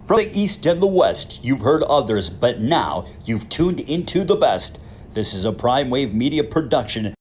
From the East and the West, you've heard others, but now you've tuned into the best. This is a Prime Wave Media production.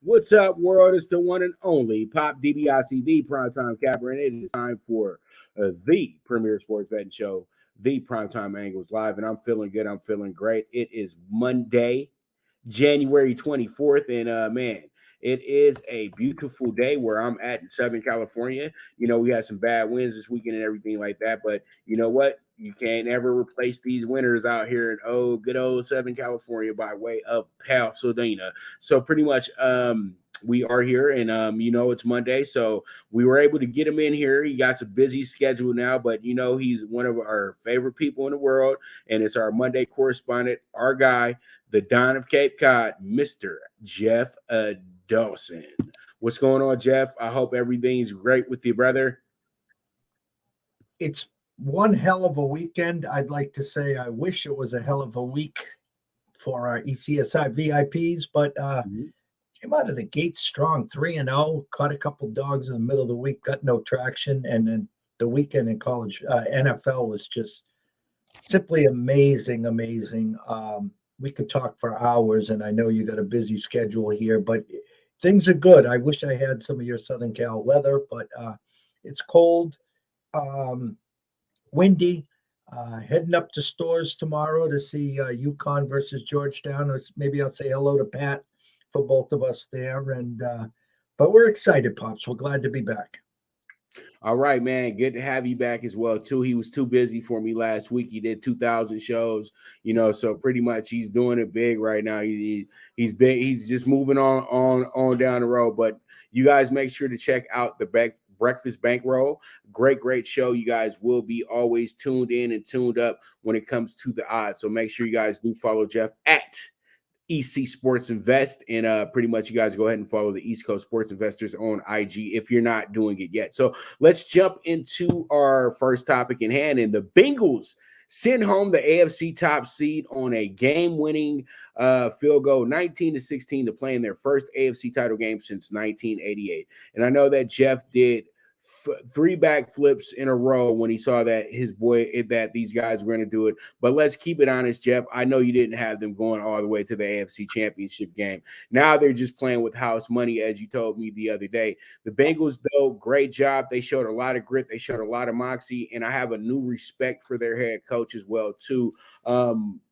What's up, world? It's the one and only Pop DBICD PrimeTime Capper, and it is time for the premier sports betting show, the Primetime Angles Live, and I'm feeling good. I'm feeling great. It is Monday, January 24th, and man, it is a beautiful day where I'm at in Southern California. You know, we had some bad winds this weekend and everything like that, but you know what? You can't ever replace these winters out here in good old Southern California by way of Pasadena. So pretty much we are here, and you know, it's Monday, so we were able to get him in here. He got a busy schedule now, but you know, he's one of our favorite people in the world, and it's our Monday correspondent, our guy, the Don of Cape Cod, Mr. Jeff Dawson. What's going on, Jeff? I hope everything's great with you, brother. It's one hell of a weekend. I'd like to say I wish it was a hell of a week for our ECSI VIPs, but came out of the gate strong, 3-0, caught a couple dogs in the middle of the week, got no traction, and then the weekend in college NFL was just simply amazing. We could talk for hours, and I know you got a busy schedule here, but things are good. I wish I had some of your Southern Cal weather, but it's cold, windy. Heading up to Stores tomorrow to see UConn versus Georgetown. Or maybe I'll say hello to Pat for both of us there. And but we're excited, Pops. We're glad to be back. All right, man. Good to have you back as well, too. He was too busy for me last week. He did 2,000 shows, you know, so pretty much he's doing it big right now. He's big. He's just moving on down the road. But you guys make sure to check out the Breakfast Bankroll. Great show. You guys will be always tuned in and tuned up when it comes to the odds. So make sure you guys do follow Jeff at EC Sports Invest, and pretty much you guys go ahead and follow the East Coast Sports Investors on IG if you're not doing it yet. So let's jump into our first topic in hand, and the Bengals send home the AFC top seed on a game-winning field goal, 19-16, to play in their first AFC title game since 1988. And I know that Jeff did 3 backflips in a row when he saw that that these guys were going to do it. But let's keep it honest, Jeff. I know you didn't have them going all the way to the AFC Championship game. Now they're just playing with house money, as you told me the other day. The Bengals, though, great job. They showed a lot of grit. They showed a lot of moxie, and I have a new respect for their head coach as well, too.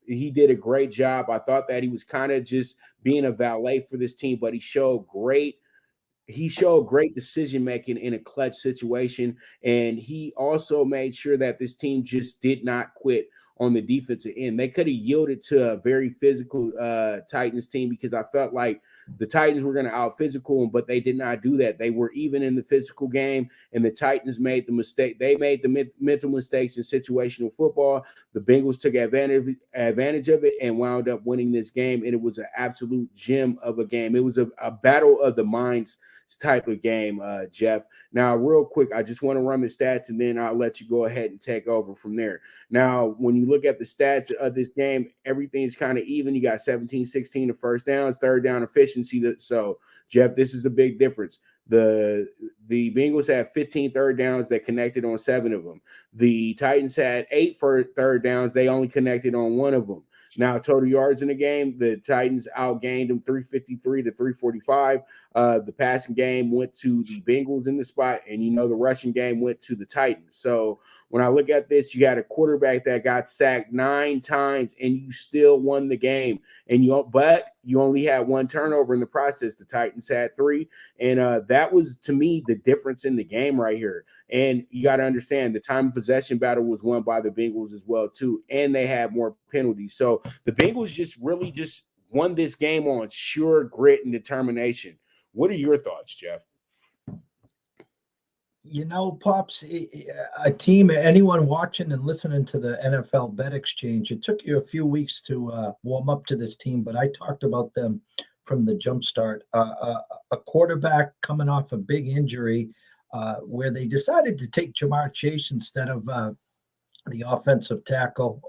He did a great job. I thought that he was kind of just being a valet for this team, but he showed great decision-making in a clutch situation, and he also made sure that this team just did not quit on the defensive end. They could have yielded to a very physical Titans team because I felt like the Titans were going to out-physical them, but they did not do that. They were even in the physical game, and the Titans made the mistake. They made the mental mistakes in situational football. The Bengals took advantage of it and wound up winning this game, and it was an absolute gem of a game. It was a battle of the minds type of game, Jeff. Now, real quick, I just want to run the stats, and then I'll let you go ahead and take over from there. Now, when you look at the stats of this game, everything's kind of even. You got 17-16 of first downs, third down efficiency. So, Jeff, this is the big difference. The Bengals had 15 third downs that connected on 7 of them. The Titans had 8 for third downs. They only connected on 1 of them. Now, total yards in the game, the Titans outgained them 353 to 345. The passing game went to the Bengals in the spot, and the rushing game went to the Titans. So when I look at this, you got a quarterback that got sacked 9 times, and you still won the game. But you only had 1 turnover in the process. The Titans had 3, and that was, to me, the difference in the game right here. And you got to understand the time of possession battle was won by the Bengals as well, too, and they had more penalties. So the Bengals just really won this game on sheer grit and determination. What are your thoughts, Jeff? Pops, a team, anyone watching and listening to the NFL Bet Exchange, it took you a few weeks to warm up to this team, but I talked about them from the jump start. A quarterback coming off a big injury where they decided to take Jamar Chase instead of the offensive tackle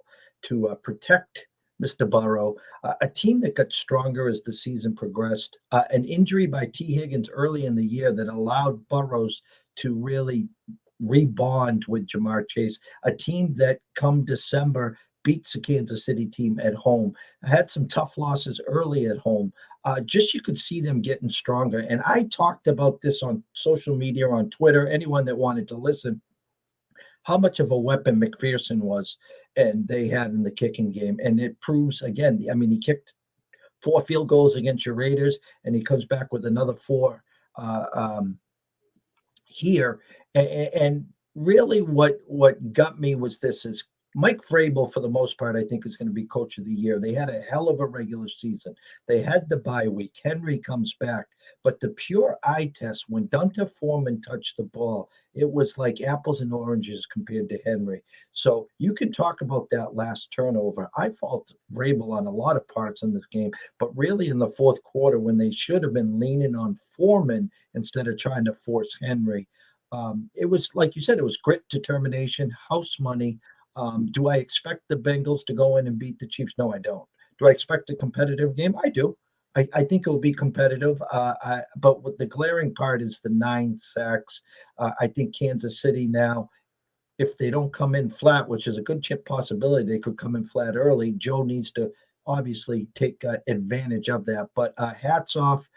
to protect Mr. Burrow. A team that got stronger as the season progressed. An injury by T. Higgins early in the year that allowed Burrows to really rebond with Jamar Chase. A team that come December beats the Kansas City team at home. I had some tough losses early at home. Just you could see them getting stronger. And I talked about this on social media, on Twitter, anyone that wanted to listen, how much of a weapon McPherson was and they had in the kicking game. And it proves, again, I mean, he kicked 4 field goals against your Raiders, and he comes back with another 4 here. And really what got me was this is Mike Vrabel, for the most part, I think is going to be coach of the year. They had a hell of a regular season. They had the bye week. Henry comes back. But the pure eye test, when Donta Foreman touched the ball, it was like apples and oranges compared to Henry. So you can talk about that last turnover. I fault Vrabel on a lot of parts in this game, but really in the fourth quarter when they should have been leaning on Foreman instead of trying to force Henry. It was, like you said, it was grit, determination, house money. Do I expect the Bengals to go in and beat the Chiefs? No, I don't. Do I expect a competitive game? I do. I think it will be competitive. But what the glaring part is the 9 sacks. I think Kansas City now, if they don't come in flat, which is a good chip possibility, they could come in flat early. Joe needs to obviously take advantage of that. But hats off.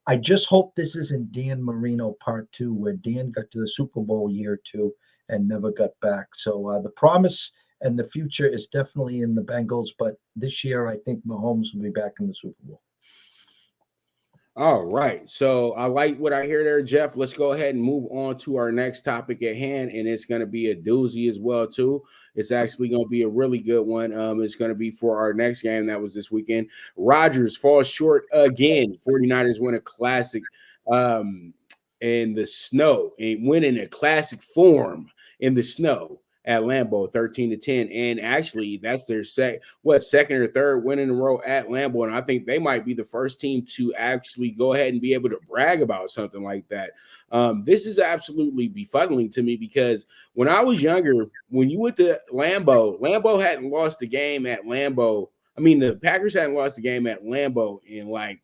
I just hope this isn't Dan Marino part 2, where Dan got to the Super Bowl year 2 and never got back. So the promise and the future is definitely in the Bengals, but this year I think Mahomes will be back in the Super Bowl. All right. So I like what I hear there, Jeff. Let's go ahead and move on to our next topic at hand, and it's going to be a doozy as well, too. It's actually going to be a really good one. It's going to be for our next game that was this weekend. Rodgers falls short again. 49ers win a classic in the snow and win in a classic form in the snow at Lambeau, 13-10. And actually, that's their second or third win in a row at Lambeau. And I think they might be the first team to actually go ahead and be able to brag about something like that. This is absolutely befuddling to me because when I was younger, when you went to Lambeau hadn't lost a game at Lambeau. I mean, the Packers hadn't lost a game at Lambeau in like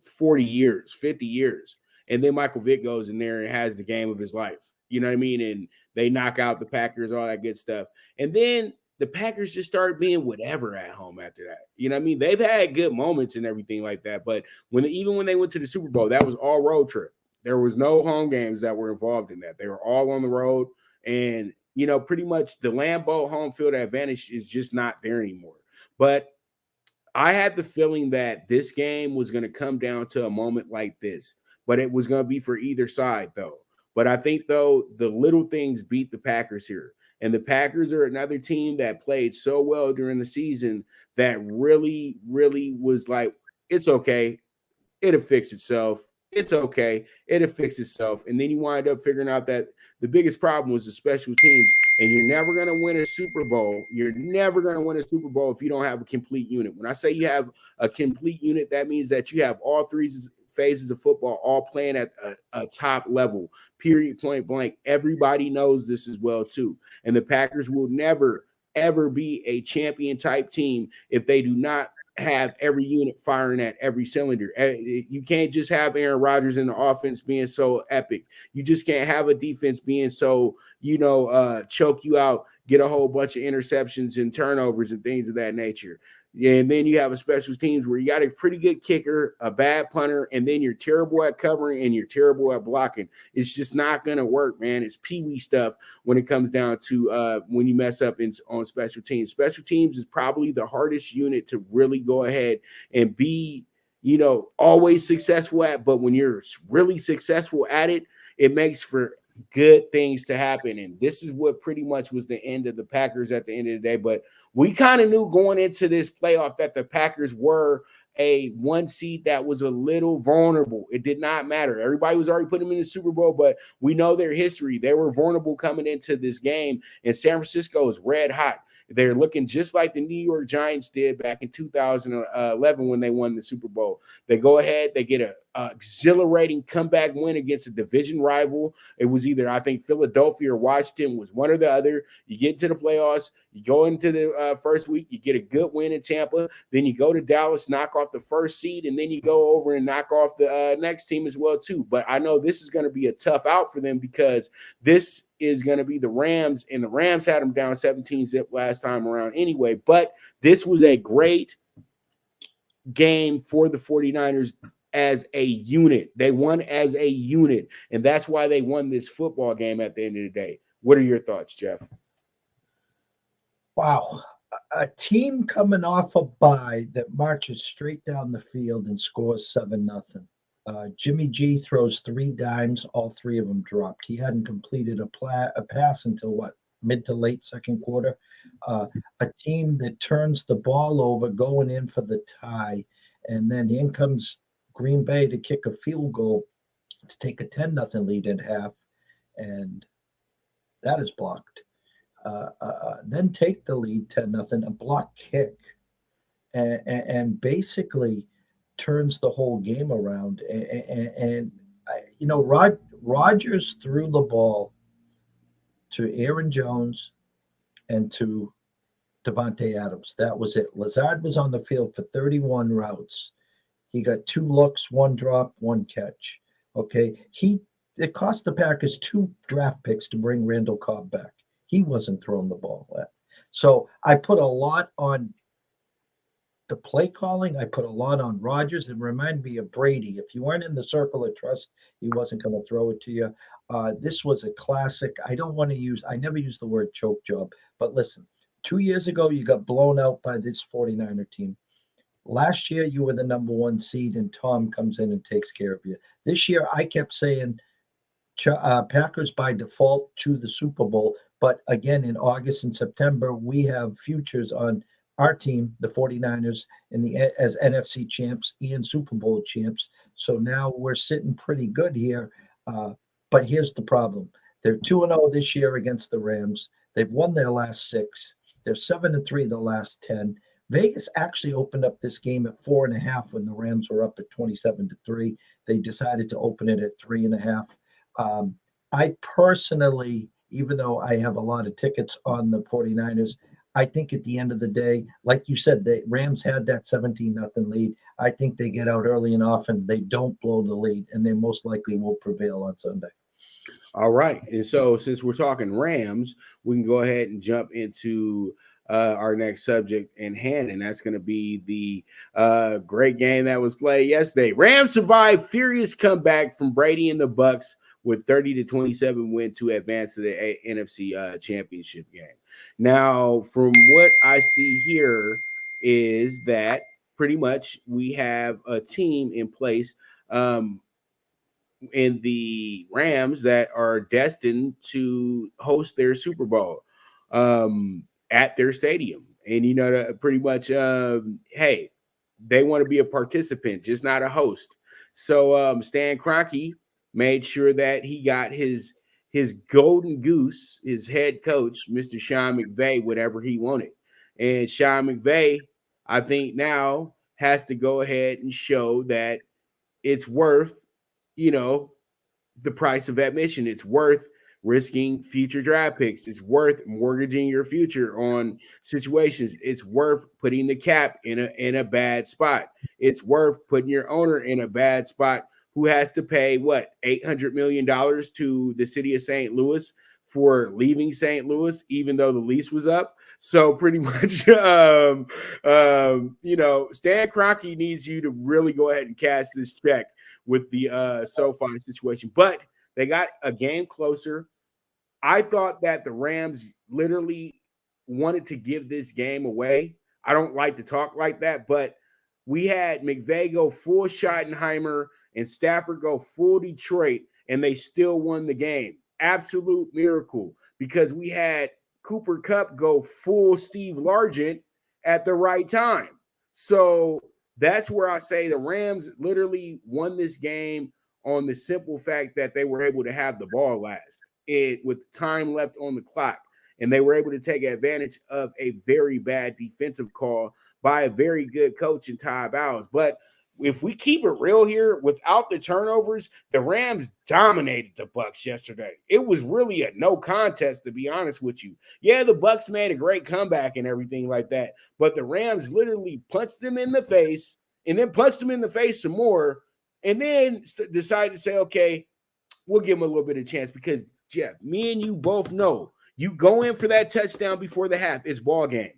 40 years, 50 years. And then Michael Vick goes in there and has the game of his life. You know what I mean? And they knock out the Packers, all that good stuff. And then the Packers just started being whatever at home after that. You know what I mean? They've had good moments and everything like that. But even when they went to the Super Bowl, that was all road trip. There was no home games that were involved in that. They were all on the road. And, pretty much the Lambeau home field advantage is just not there anymore. But I had the feeling that this game was going to come down to a moment like this. But it was going to be for either side, though. But I think, though, the little things beat the Packers here. And the Packers are another team that played so well during the season that really, really was like, it's okay. It'll fix itself. It's okay. It'll fix itself. And then you wind up figuring out that the biggest problem was the special teams. And you're never going to win a Super Bowl. You're never going to win a Super Bowl if you don't have a complete unit. When I say you have a complete unit, that means that you have all three phases of football all playing at a top level, period, point blank. Everybody knows this as well, too. And the Packers will never, ever be a champion type team if they do not have every unit firing at every cylinder. You can't just have Aaron Rodgers in the offense being so epic. You just can't have a defense being so, choke you out, get a whole bunch of interceptions and turnovers and things of that nature. And then you have a special teams where you got a pretty good kicker, a bad punter, and then you're terrible at covering and you're terrible at blocking. It's just not going to work, man. It's peewee stuff when it comes down to when you mess up on special teams. Special teams is probably the hardest unit to really go ahead and be, always successful at. But when you're really successful at it, it makes for good things to happen. And this is what pretty much was the end of the Packers at the end of the day. But we kind of knew going into this playoff that the Packers were a one seed that was a little vulnerable. It did not matter. Everybody was already putting them in the Super Bowl, but we know their history. They were vulnerable coming into this game, and San Francisco is red hot. They're looking just like the New York Giants did back in 2011 when they won the Super Bowl. They go ahead, they get a exhilarating comeback win against a division rival. It was either, I think, Philadelphia or Washington, was one or the other. You get to the playoffs, you go into the first week, you get a good win in Tampa, then you go to Dallas, knock off the first seed, and then you go over and knock off the next team as well too. But I know this is going to be a tough out for them because this is going to be the Rams, and the Rams had them down 17-zip last time around anyway. But this was a great game for the 49ers as a unit. They won as a unit, and that's why they won this football game at the end of the day. What are your thoughts, Jeff? Wow. A team coming off a bye that marches straight down the field and scores 7-0. Jimmy G throws 3 dimes, all 3 of them dropped. He hadn't completed a pass until mid to late second quarter. A team that turns the ball over going in for the tie, and then in comes Green Bay to kick a field goal to take a 10-0 lead in half, and that is blocked. Then take the lead 10-0, a block kick, and basically turns the whole game around. And Rodgers threw the ball to Aaron Jones and to Devontae Adams. That was it. Lazard was on the field for 31 routes. He got 2 looks, 1 drop, 1 catch. Okay. It cost the Packers 2 draft picks to bring Randall Cobb back. He wasn't throwing the ball at. So I put a lot on the play calling. I put a lot on Rodgers. It reminded me of Brady. If you weren't in the circle of trust, he wasn't going to throw it to you. This was a classic. I never use the word choke job, but listen, 2 years ago, you got blown out by this 49er team. Last year, you were the number 1 seed, and Tom comes in and takes care of you. This year, I kept saying Packers by default to the Super Bowl. But again, in August and September, we have futures on our team, the 49ers, as NFC champs and Super Bowl champs. So now we're sitting pretty good here. But here's the problem. They're 2-0 this year against the Rams. They've won their last 6. They're 7-3 the last 10. Vegas actually opened up this game at 4.5 when the Rams were up at 27-3. They decided to open it at 3.5. I personally, even though I have a lot of tickets on the 49ers, I think at the end of the day, like you said, the Rams had that 17-0 lead. I think they get out early and often. They don't blow the lead, and they most likely will prevail on Sunday. All right. And so since we're talking Rams, we can go ahead and jump into our next subject in hand, and that's going to be the great game that was played yesterday. Rams survived furious comeback from Brady and the Bucs with 30-27 win to advance to the NFC Championship game. Now, from what I see here is that pretty much we have a team in place in the Rams that are destined to host their Super Bowl at their stadium. And, pretty much, hey, they want to be a participant, just not a host. So Stan Kroenke made sure that he got his golden goose, his head coach, Mr. Sean McVay, whatever he wanted. And Sean McVay, I think now has to go ahead and show that it's worth, the price of admission. It's worth risking future draft picks. It's worth mortgaging your future on situations. It's worth putting the cap in a bad spot. It's worth putting your owner in a bad spot who has to pay $800 million to the city of St. Louis for leaving St. Louis, even though the lease was up. So pretty much, Stan Kroenke needs you to really go ahead and cash this check with the SoFi situation. But they got a game closer. I thought that the Rams literally wanted to give this game away. I don't like to talk like that, but we had McVay go full Schottenheimer and Stafford go full Detroit, and they still won the game. Absolute miracle, because we had Cooper Kupp go full Steve Largent at the right time. So that's where I say the Rams literally won this game on the simple fact that they were able to have the ball last with time left on the clock. And they were able to take advantage of a very bad defensive call by a very good coach in Ty Bowles. But if we keep it real here, without the turnovers, the Rams dominated the Bucs yesterday. It was really a no contest, to be honest with you. Yeah, the Bucs made a great comeback and everything like that, but the Rams literally punched them in the face and then punched them in the face some more, and then decided to say, okay, we'll give them a little bit of chance because, Jeff, me and you both know you go in for that touchdown before the half, it's ball game.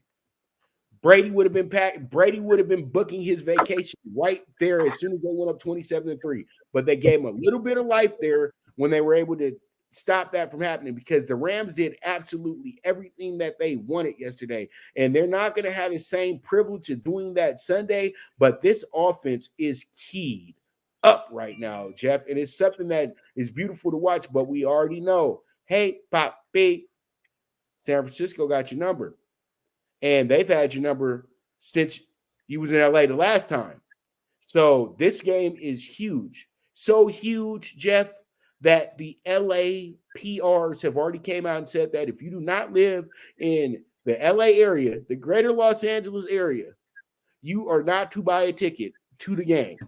Brady would have been packed. Brady would have been booking his vacation right there as soon as they went up 27-3. But they gave him a little bit of life there when they were able to stop that from happening because the Rams did absolutely everything that they wanted yesterday. And they're not going to have the same privilege of doing that Sunday, but this offense is keyed up right now, Jeff. And it's something that is beautiful to watch, but we already know, hey, Poppy, San Francisco got your number. And they've had your number since you was in LA the last time. So this game is huge. So huge, Jeff, that the LA PRs have already came out and said that if you do not live in the LA area, the greater Los Angeles area, you are not to buy a ticket to the game.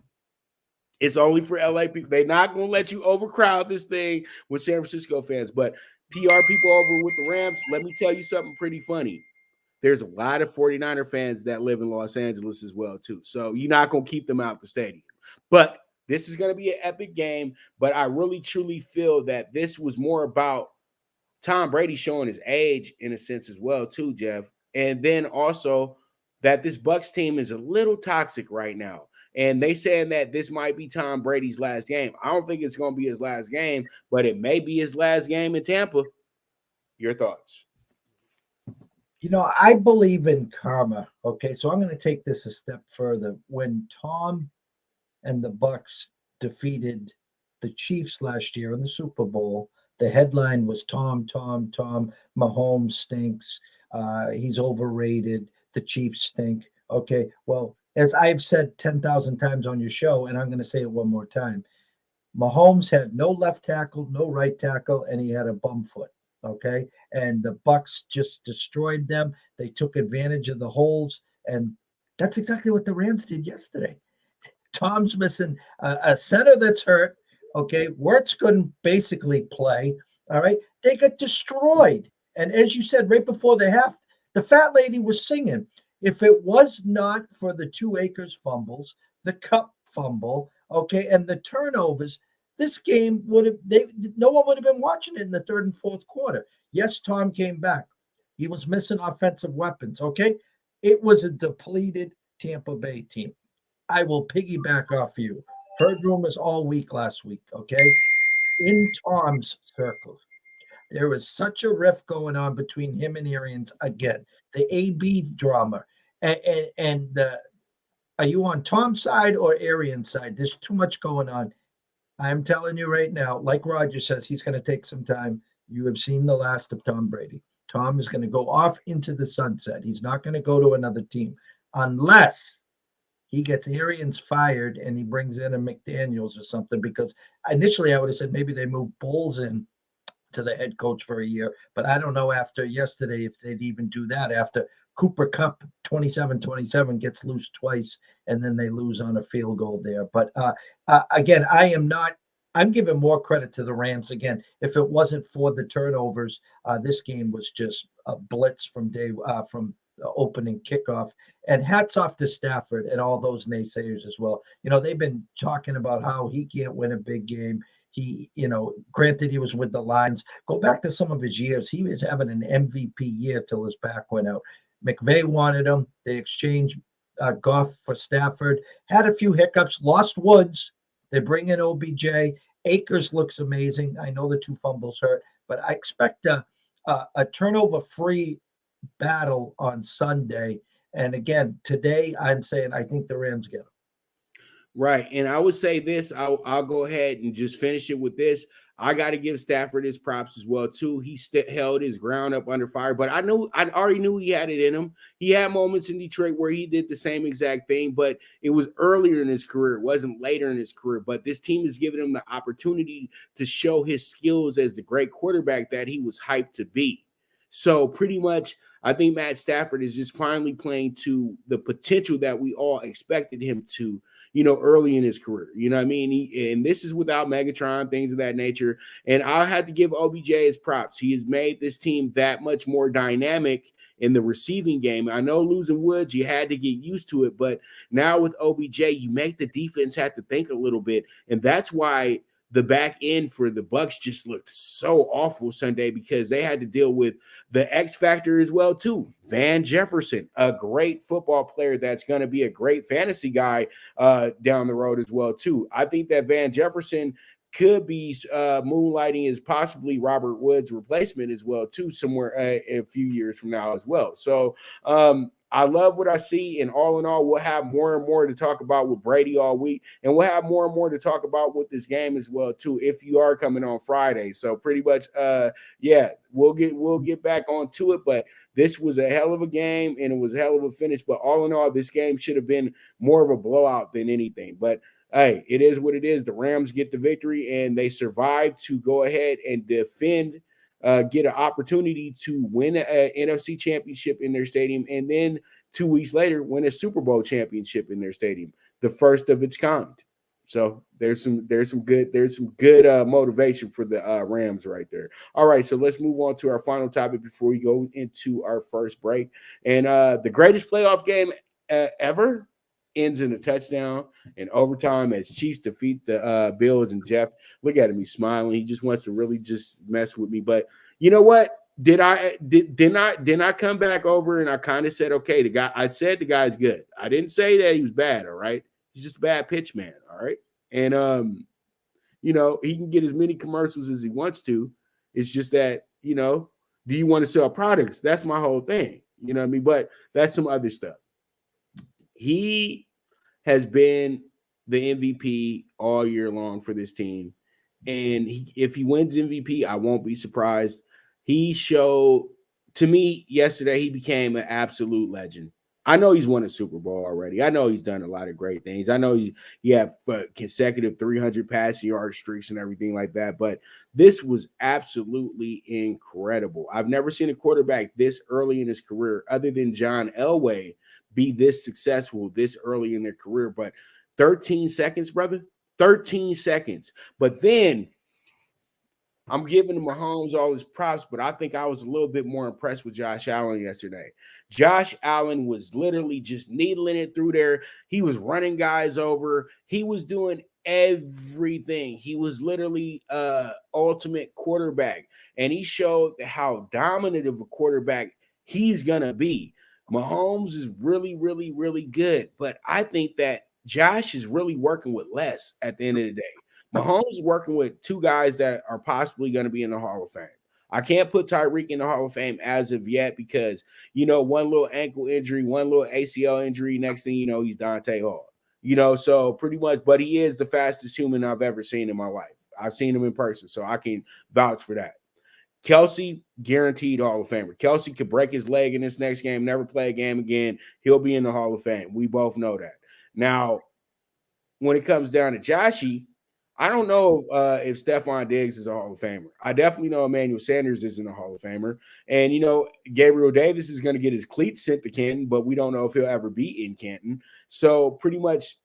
It's only for LA people. They're not going to let you overcrowd this thing with San Francisco fans. But PR people over with the Rams, let me tell you something pretty funny. There's a lot of 49er fans that live in Los Angeles as well, too. So you're not going to keep them out the stadium. But this is going to be an epic game. But I really, truly feel that this was more about Tom Brady showing his age in a sense as well, too, Jeff. And then also that this Bucs team is a little toxic right now. And they saying that this might be Tom Brady's last game. I don't think it's going to be his last game, but it may be his last game in Tampa. Your thoughts? You know, I believe in karma. Okay, so I'm going to take this a step further. When Tom and the Bucs defeated the Chiefs last year in the Super Bowl, the headline was Tom, Mahomes stinks. He's overrated. The Chiefs stink. Okay, well, as I've said 10,000 times on your show, and I'm going to say it one more time, Mahomes had no left tackle, no right tackle, and he had a bum foot. Okay, and the Bucs just destroyed them. They took advantage of the holes, and that's exactly what the Rams did yesterday. Tom's missing a center that's hurt. Okay, Wirtz couldn't basically play. All right, they got destroyed. And as you said right before the half, the fat lady was singing. If it was not for the 2 Akers fumbles, the Cup fumble, okay, and the turnovers, this game would have, no one would have been watching it in the third and fourth quarter. Yes, Tom came back. He was missing offensive weapons, okay? It was a depleted Tampa Bay team. I will piggyback off you. Heard rumors all week last week, okay? In Tom's circle, there was such a rift going on between him and Arians again. The AB drama. And are you on Tom's side or Arians' side? There's too much going on. I'm telling you right now, like Rodgers says, he's going to take some time. You have seen the last of Tom Brady. Tom is going to go off into the sunset. He's not going to go to another team unless he gets Arians fired and he brings in a McDaniels or something. Because initially I would have said maybe they move Bowles in to the head coach for a year. But I don't know after yesterday if they'd even do that after Cooper Kupp 27-27 gets loose twice and then they lose on a field goal there. But again, I'm giving more credit to the Rams. Again, if it wasn't for the turnovers, this game was just a blitz from the opening kickoff. And hats off to Stafford and all those naysayers as well. You know, they've been talking about how he can't win a big game. He, granted he was with the Lions. Go back to some of his years. He was having an MVP year till his back went out. McVay wanted him. They exchanged Goff for Stafford. Had a few hiccups. Lost Woods. They bring in OBJ. Akers looks amazing. I know the 2 fumbles hurt, but I expect a turnover-free battle on Sunday. And again, today I'm saying I think the Rams get them. Right. And I would say this, I'll go ahead and just finish it with this. I got to give Stafford his props as well too. He held his ground up under fire, but I already knew he had it in him. He had moments in Detroit where he did the same exact thing, but it was earlier in his career. It wasn't later in his career. But this team is giving him the opportunity to show his skills as the great quarterback that he was hyped to be. So pretty much, I think Matt Stafford is just finally playing to the potential that we all expected him to, early in his career. You know what I mean? And this is without Megatron, things of that nature. And I'll have to give OBJ his props. He has made this team that much more dynamic in the receiving game. I know losing Woods, you had to get used to it, but now with OBJ, you make the defense have to think a little bit. And that's why the back end for the Bucs just looked so awful Sunday, because they had to deal with the X factor as well too. Van Jefferson, a great football player that's going to be a great fantasy guy down the road as well too. I think that Van Jefferson could be moonlighting as possibly Robert Woods' replacement as well too, somewhere a few years from now as well. So I love what I see, and all in all, we'll have more and more to talk about with Brady all week, and we'll have more and more to talk about with this game as well too, if you are coming on Friday. So pretty much, we'll get back onto it, but this was a hell of a game, and it was a hell of a finish. But all in all, this game should have been more of a blowout than anything. But hey, it is what it is. The Rams get the victory, and they survive to go ahead and defend. Get an opportunity to win an NFC championship in their stadium, and then 2 weeks later win a Super Bowl championship in their stadium, the first of its kind. So there's some good motivation for the Rams right there. All right, so let's move on to our final topic before we go into our first break. And the greatest playoff game ever ends in a touchdown in overtime as Chiefs defeat the Bills. And Jeff, look at him, he's smiling. He just wants to really just mess with me. But you know what? Did I come back over and I kind of said, okay, I said the guy's good. I didn't say that he was bad. All right, he's just a bad pitch man. All right, and he can get as many commercials as he wants to. It's just that, do you want to sell products? That's my whole thing. You know what I mean? But that's some other stuff. He has been the MVP all year long for this team. And if he wins MVP, I won't be surprised. He showed, to me, yesterday, he became an absolute legend. I know he's won a Super Bowl already. I know he's done a lot of great things. I know he had consecutive 300 passing yard streaks and everything like that. But this was absolutely incredible. I've never seen a quarterback this early in his career, other than John Elway, be this successful this early in their career. But 13 seconds, brother, 13 seconds. But then I'm giving Mahomes all his props, but I think I was a little bit more impressed with Josh Allen yesterday. Josh Allen was literally just needling it through there. He was running guys over. He was doing everything. He was literally ultimate quarterback, and he showed how dominant of a quarterback he's going to be. Mahomes is really, really, really good, but I think that Josh is really working with less at the end of the day. Mahomes is working with two guys that are possibly going to be in the Hall of Fame. I can't put Tyreek in the Hall of Fame as of yet because, one little ankle injury, one little ACL injury, next thing you know, he's Dante Hall. So pretty much, but he is the fastest human I've ever seen in my life. I've seen him in person, so I can vouch for that. Kelsey, guaranteed Hall of Famer. Kelsey could break his leg in this next game, never play a game again. He'll be in the Hall of Fame. We both know that. Now, when it comes down to Joshy, I don't know if Stephon Diggs is a Hall of Famer. I definitely know Emmanuel Sanders isn't a Hall of Famer. And, Gabriel Davis is going to get his cleats sent to Canton, but we don't know if he'll ever be in Canton. So pretty much,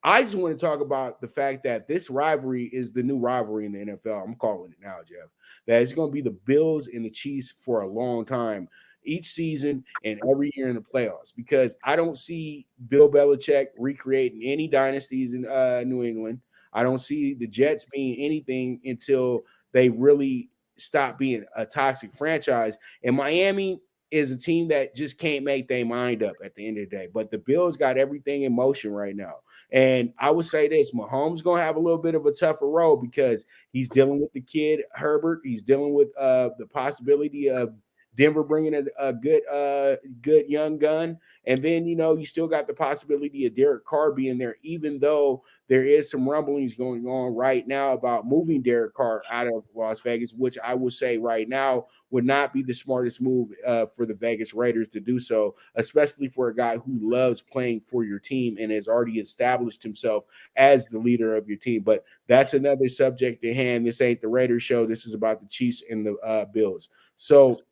I just want to talk about the fact that this rivalry is the new rivalry in the NFL. I'm calling it now, Jeff. That it's going to be the Bills and the Chiefs for a long time, each season and every year in the playoffs, because I don't see Bill Belichick recreating any dynasties in New England. I don't see the Jets being anything until they really stop being a toxic franchise. And Miami is a team that just can't make their mind up at the end of the day. But the Bills got everything in motion right now. And I would say this, Mahomes going to have a little bit of a tougher road because he's dealing with the kid, Herbert. He's dealing with the possibility of Denver bringing a good young gun. And then, you still got the possibility of Derek Carr being there, even though there is some rumblings going on right now about moving Derek Carr out of Las Vegas, which I will say right now would not be the smartest move for the Vegas Raiders to do so, especially for a guy who loves playing for your team and has already established himself as the leader of your team. But that's another subject at hand. This ain't the Raiders show. This is about the Chiefs and the Bills. So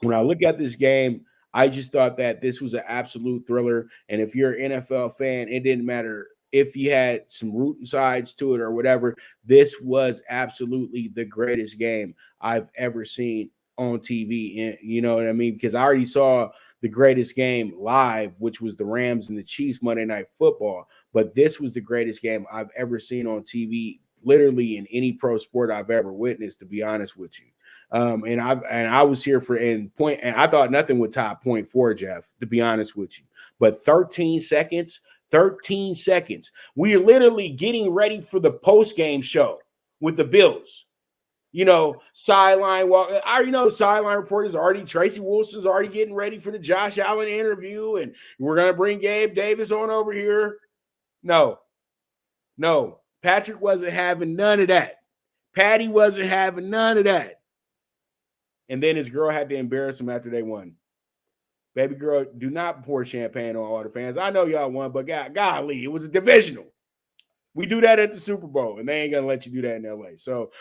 when I look at this game, I just thought that this was an absolute thriller. And if you're an NFL fan, it didn't matter if you had some rooting sides to it or whatever. This was absolutely the greatest game I've ever seen on TV. And you know what I mean? Because I already saw the greatest game live, which was the Rams and the Chiefs Monday Night Football. But this was the greatest game I've ever seen on TV, literally in any pro sport I've ever witnessed, to be honest with you. And I was here for and I thought nothing would top 0.4, Jeff, to be honest with you. But 13 seconds. We are literally getting ready for the post-game show with the Bills. Sideline walk. I already know sideline reporters already. Tracy Wilson's already getting ready for the Josh Allen interview, and we're gonna bring Gabe Davis on over here. No, Patrick wasn't having none of that. Patty wasn't having none of that. And then his girl had to embarrass him after they won. Baby girl, do not pour champagne on all the fans. I know y'all won, but golly, it was a divisional. We do that at the Super Bowl, and they ain't going to let you do that in L.A. So,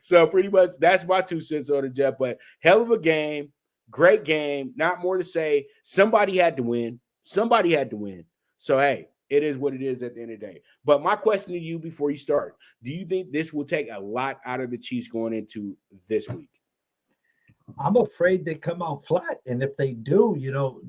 so pretty much that's my 2 cents on it, Jeff. But hell of a game, great game, not more to say. Somebody had to win. So, hey, it is what it is at the end of the day. But my question to you before you start, do you think this will take a lot out of the Chiefs going into this week? I'm afraid they come out flat. And if they do,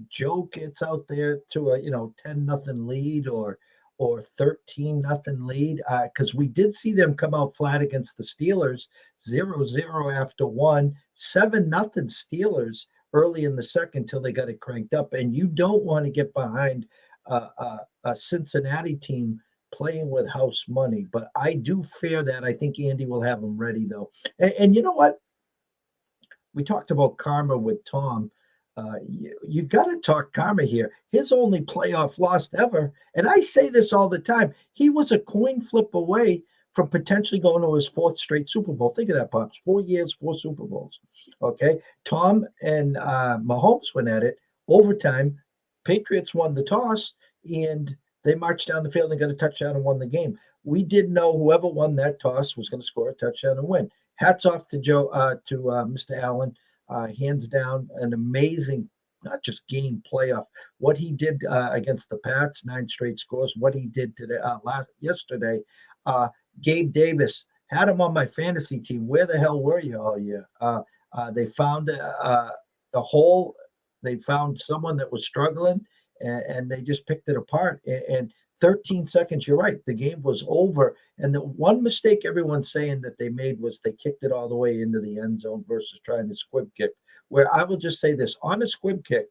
Joe gets out there to a, 10-0 lead or 13-0 lead. Because we did see them come out flat against the Steelers, 0-0 after 1, 7-0 Steelers early in the second till they got it cranked up. And you don't want to get behind a Cincinnati team playing with house money. But I do fear that. I think Andy will have them ready, though. And you know what? We talked about karma with Tom. You got to talk karma here. His only playoff loss ever, and I say this all the time, he was a coin flip away from potentially going to his 4th straight Super Bowl. Think of that, Pops. 4 years, 4 Super Bowls. Okay. Tom and Mahomes went at it. Overtime, Patriots won the toss, and they marched down the field and got a touchdown and won the game. We did know whoever won that toss was going to score a touchdown and win. Hats off to Mr. Allen. Hands down, an amazing, not just game playoff. What he did against the Pats, 9 straight scores. What he did today, yesterday. Gabe Davis, had him on my fantasy team. Where the hell were you all year? They found a hole. They found someone that was struggling, and they just picked it apart. And 13 seconds, you're right. The game was over. And the one mistake everyone's saying that they made was they kicked it all the way into the end zone versus trying to squib kick. Where I will just say this, on a squib kick,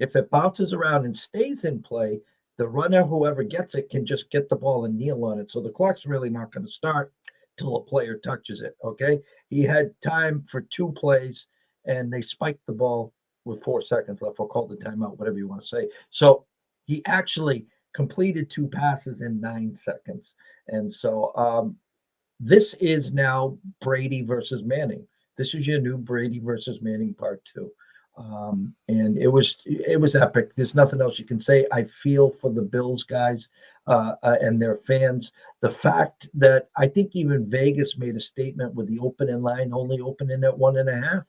if it bounces around and stays in play, the runner, whoever gets it, can just get the ball and kneel on it. So the clock's really not going to start till a player touches it, okay? He had time for 2 plays, and they spiked the ball with 4 seconds left, or called the timeout, whatever you want to say. So he actually completed 2 passes in 9 seconds. And so this is now Brady versus Manning. This is your new Brady versus Manning part 2. And it was epic. There's nothing else you can say. I feel for the Bills guys and their fans. The fact that I think even Vegas made a statement with the opening line only opening at 1.5.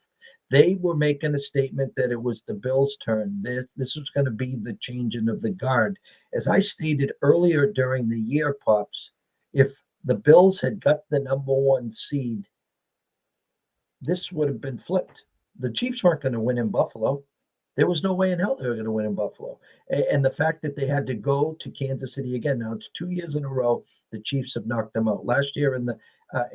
They were making a statement that it was the Bills' turn. This was going to be the changing of the guard. As I stated earlier during the year, Pops, if the Bills had got the number 1 seed, this would have been flipped. The Chiefs weren't going to win in Buffalo. There was no way in hell they were going to win in Buffalo. And the fact that they had to go to Kansas City again, now it's 2 years in a row, the Chiefs have knocked them out. Last year in the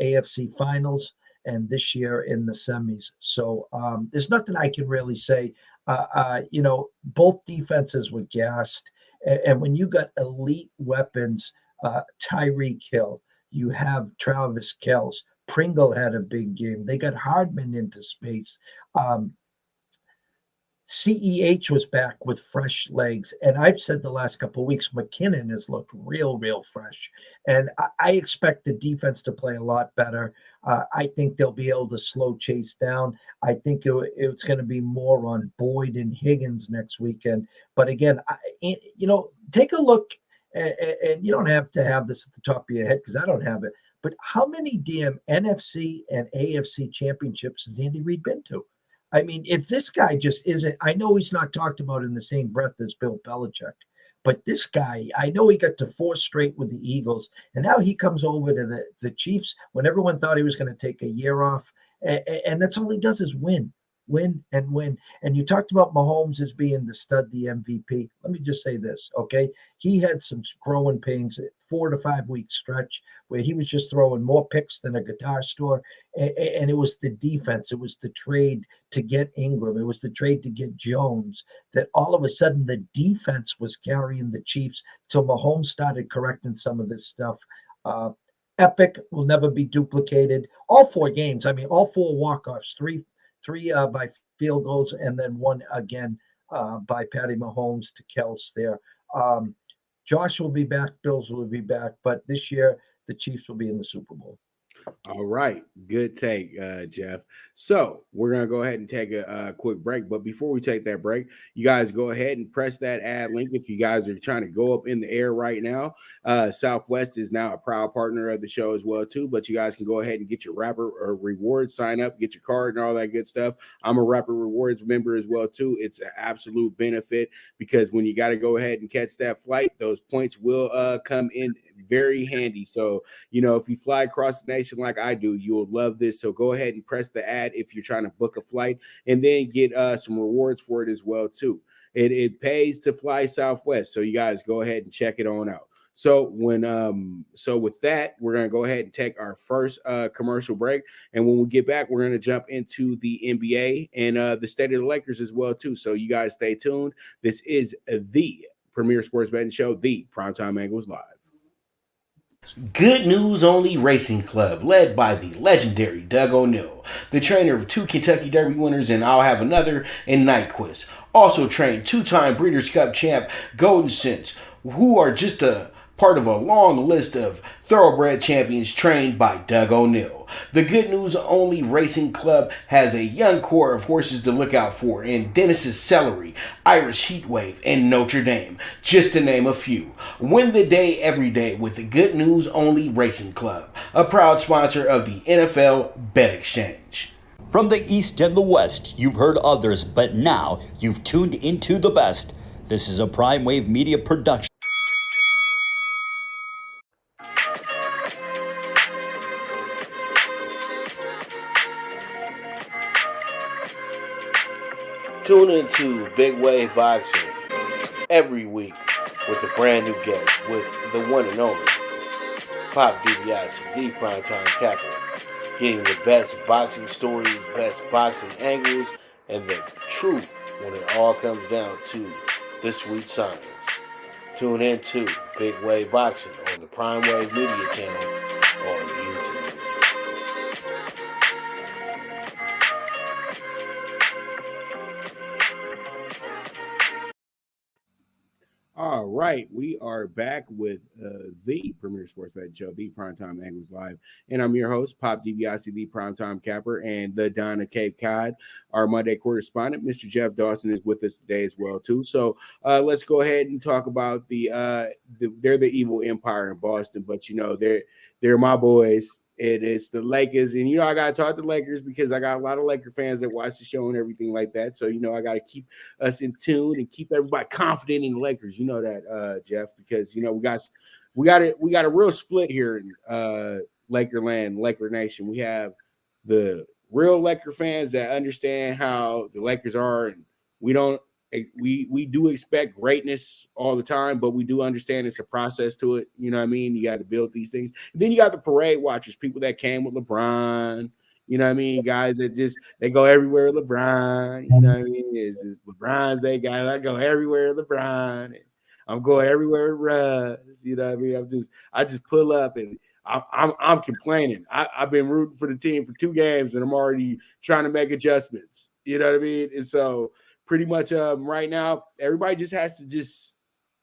AFC finals, and this year in the semis. So there's nothing I can really say. Both defenses were gassed. And when you got elite weapons, Tyreek Hill, you have Travis Kelce, Pringle had a big game. They got Hardman into space. CEH was back with fresh legs. And I've said the last couple of weeks, McKinnon has looked real fresh. And I expect the defense to play a lot better. I think they'll be able to slow Chase down. I think it's going to be more on Boyd and Higgins next weekend. But again, take a look, and you don't have to have this at the top of your head because I don't have it. But how many damn NFC and AFC championships has Andy Reid been to? I mean, if this guy just isn't, I know he's not talked about in the same breath as Bill Belichick, but this guy, I know he got to 4 straight with the Eagles, and now he comes over to the Chiefs when everyone thought he was going to take a year off, and that's all he does is win. And you talked about Mahomes as being the stud, the MVP. Let me just say this, okay? He had some growing pains, 4 to 5 week stretch where he was just throwing more picks than a guitar store. And it was the defense. It was the trade to get Ingram. It was the trade to get Jones that all of a sudden the defense was carrying the Chiefs till Mahomes started correcting some of this stuff. Epic will never be duplicated. All 4 games, I mean, all 4 walk-offs, three by field goals, and then 1 again by Patty Mahomes to Kels there. Josh will be back, Bills will be back, but this year the Chiefs will be in the Super Bowl. All right. Good take, Jeff. So we're going to go ahead and take a quick break. But before we take that break, you guys go ahead and press that ad link if you guys are trying to go up in the air right now. Southwest is now a proud partner of the show as well, too. But you guys can go ahead and get your Rapper or Rewards, sign up, get your card and all that good stuff. I'm a Rapper Rewards member as well, too. It's an absolute benefit because when you got to go ahead and catch that flight, those points will come in very handy. So, if you fly across the nation like I do, you'll love this. So go ahead and press the ad if you're trying to book a flight and then get some rewards for it as well, too. It pays to fly Southwest. So you guys go ahead and check it on out. So with that, we're going to go ahead and take our first commercial break. And when we get back, we're going to jump into the NBA and the state of the Lakers as well, too. So you guys stay tuned. This is the premier sports betting show, the Primetime Angles Live. Good News Only Racing Club, led by the legendary Doug O'Neill, the trainer of 2 Kentucky Derby winners and I'll Have Another and Nyquist. Also trained 2-time Breeders' Cup champ Golden Sense, who are just a part of a long list of thoroughbred champions trained by Doug O'Neill. The Good News Only Racing Club has a young core of horses to look out for in Dennis's Celery, Irish Heatwave, and Notre Dame, just to name a few. Win the day every day with the Good News Only Racing Club, a proud sponsor of the NFL Bet Exchange. From the East and the West, you've heard others, but now you've tuned into the best. This is a Prime Wave Media production. Tune into Big Wave Boxing every week with a brand new guest with the one and only Pop DiBiase, the Primetime Capper, getting the best boxing stories, best boxing angles, and the truth when it all comes down to the sweet science. Tune in to Big Wave Boxing on the Prime Wave Media channel on YouTube. All right, we are back with the premier sports betting show, the Primetime Angles Live, and I'm your host, Pop DiBiase, the Primetime Capper, and the Don of Cape Cod. Our Monday correspondent, Mr. Jeff Dawson, is with us today as well too. So let's go ahead and talk about they're the evil empire in Boston, but they're my boys. It's the Lakers, and I gotta talk to the Lakers because I got a lot of Laker fans that watch the show and everything like that. So I gotta keep us in tune and keep everybody confident in the Lakers. You know that, Jeff, because we got a real split here in Lakerland, Laker Nation. We have the real Laker fans that understand how the Lakers are, and we do expect greatness all the time, but we do understand it's a process to it. You know what I mean? You got to build these things. And then you got the parade watchers, people that came with LeBron. You know what I mean? Guys that they go everywhere with LeBron. You know what I mean? It's LeBron's they guys. I go everywhere with LeBron. And I'm going everywhere with Russ. You know what I mean? I just pull up and I'm complaining. I've been rooting for the team for 2 games, and I'm already trying to make adjustments. You know what I mean? And so pretty much right now, everybody just has to just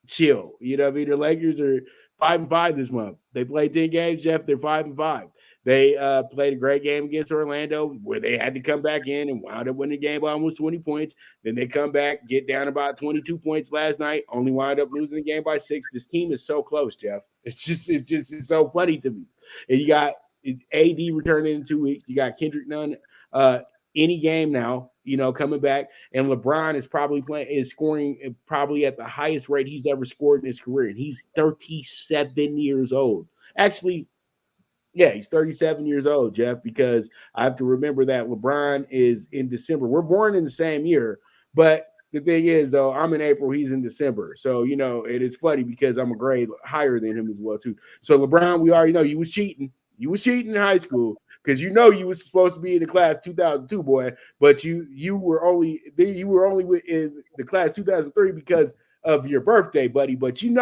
chill. You know what I mean? The Lakers are 5-5 this month. They played 10 games, Jeff. They're 5-5. They played a great game against Orlando where they had to come back in and wound up winning the game by almost 20 points. Then they come back, get down about 22 points last night, only wind up losing the game by 6. This team is so close, Jeff. It's so funny to me. And you got AD returning in 2 weeks. You got Kendrick Nunn any game now, coming back. And LeBron is scoring probably at the highest rate he's ever scored in his career. And he's 37 years old. Actually, yeah, he's 37 years old, Jeff, because I have to remember that LeBron is in December. We're born in the same year, but the thing is, though, I'm in April, he's in December. So, it is funny because I'm a grade higher than him as well, too. So, LeBron, we already know you was cheating. You was cheating in high school because you was supposed to be in the class 2002, boy, but you were only in the class 2003 because of your birthday, buddy. But you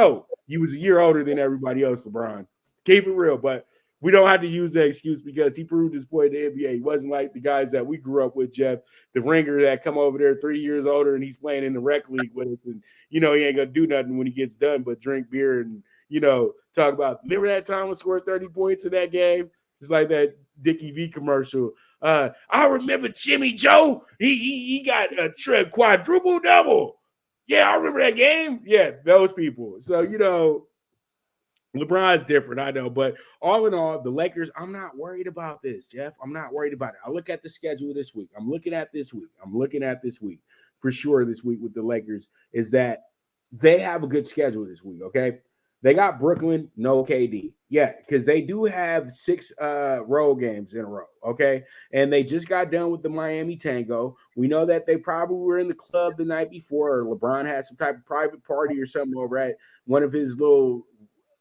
was a year older than everybody else, LeBron. Keep it real, but we don't have to use that excuse because he proved his point in the NBA. He wasn't like the guys that we grew up with, Jeff, the ringer that come over there 3 years older and he's playing in the rec league with us. And, he ain't going to do nothing when he gets done but drink beer and, talk about, remember that time we scored 30 points in that game? It's like that Dickie V commercial. I remember Jimmy Joe. He got a quadruple double. Yeah, I remember that game. Yeah, those people. So, LeBron's different, I know, but all in all, the Lakers, I'm not worried about this, Jeff. I'm not worried about it. I look at the schedule this week. I'm looking at this week for sure this week with the Lakers is that they have a good schedule this week, okay? They got Brooklyn, no KD. Yeah, because they do have 6 road games in a row, okay? And they just got done with the Miami Tango. We know that they probably were in the club the night before, or LeBron had some type of private party or something over at one of his little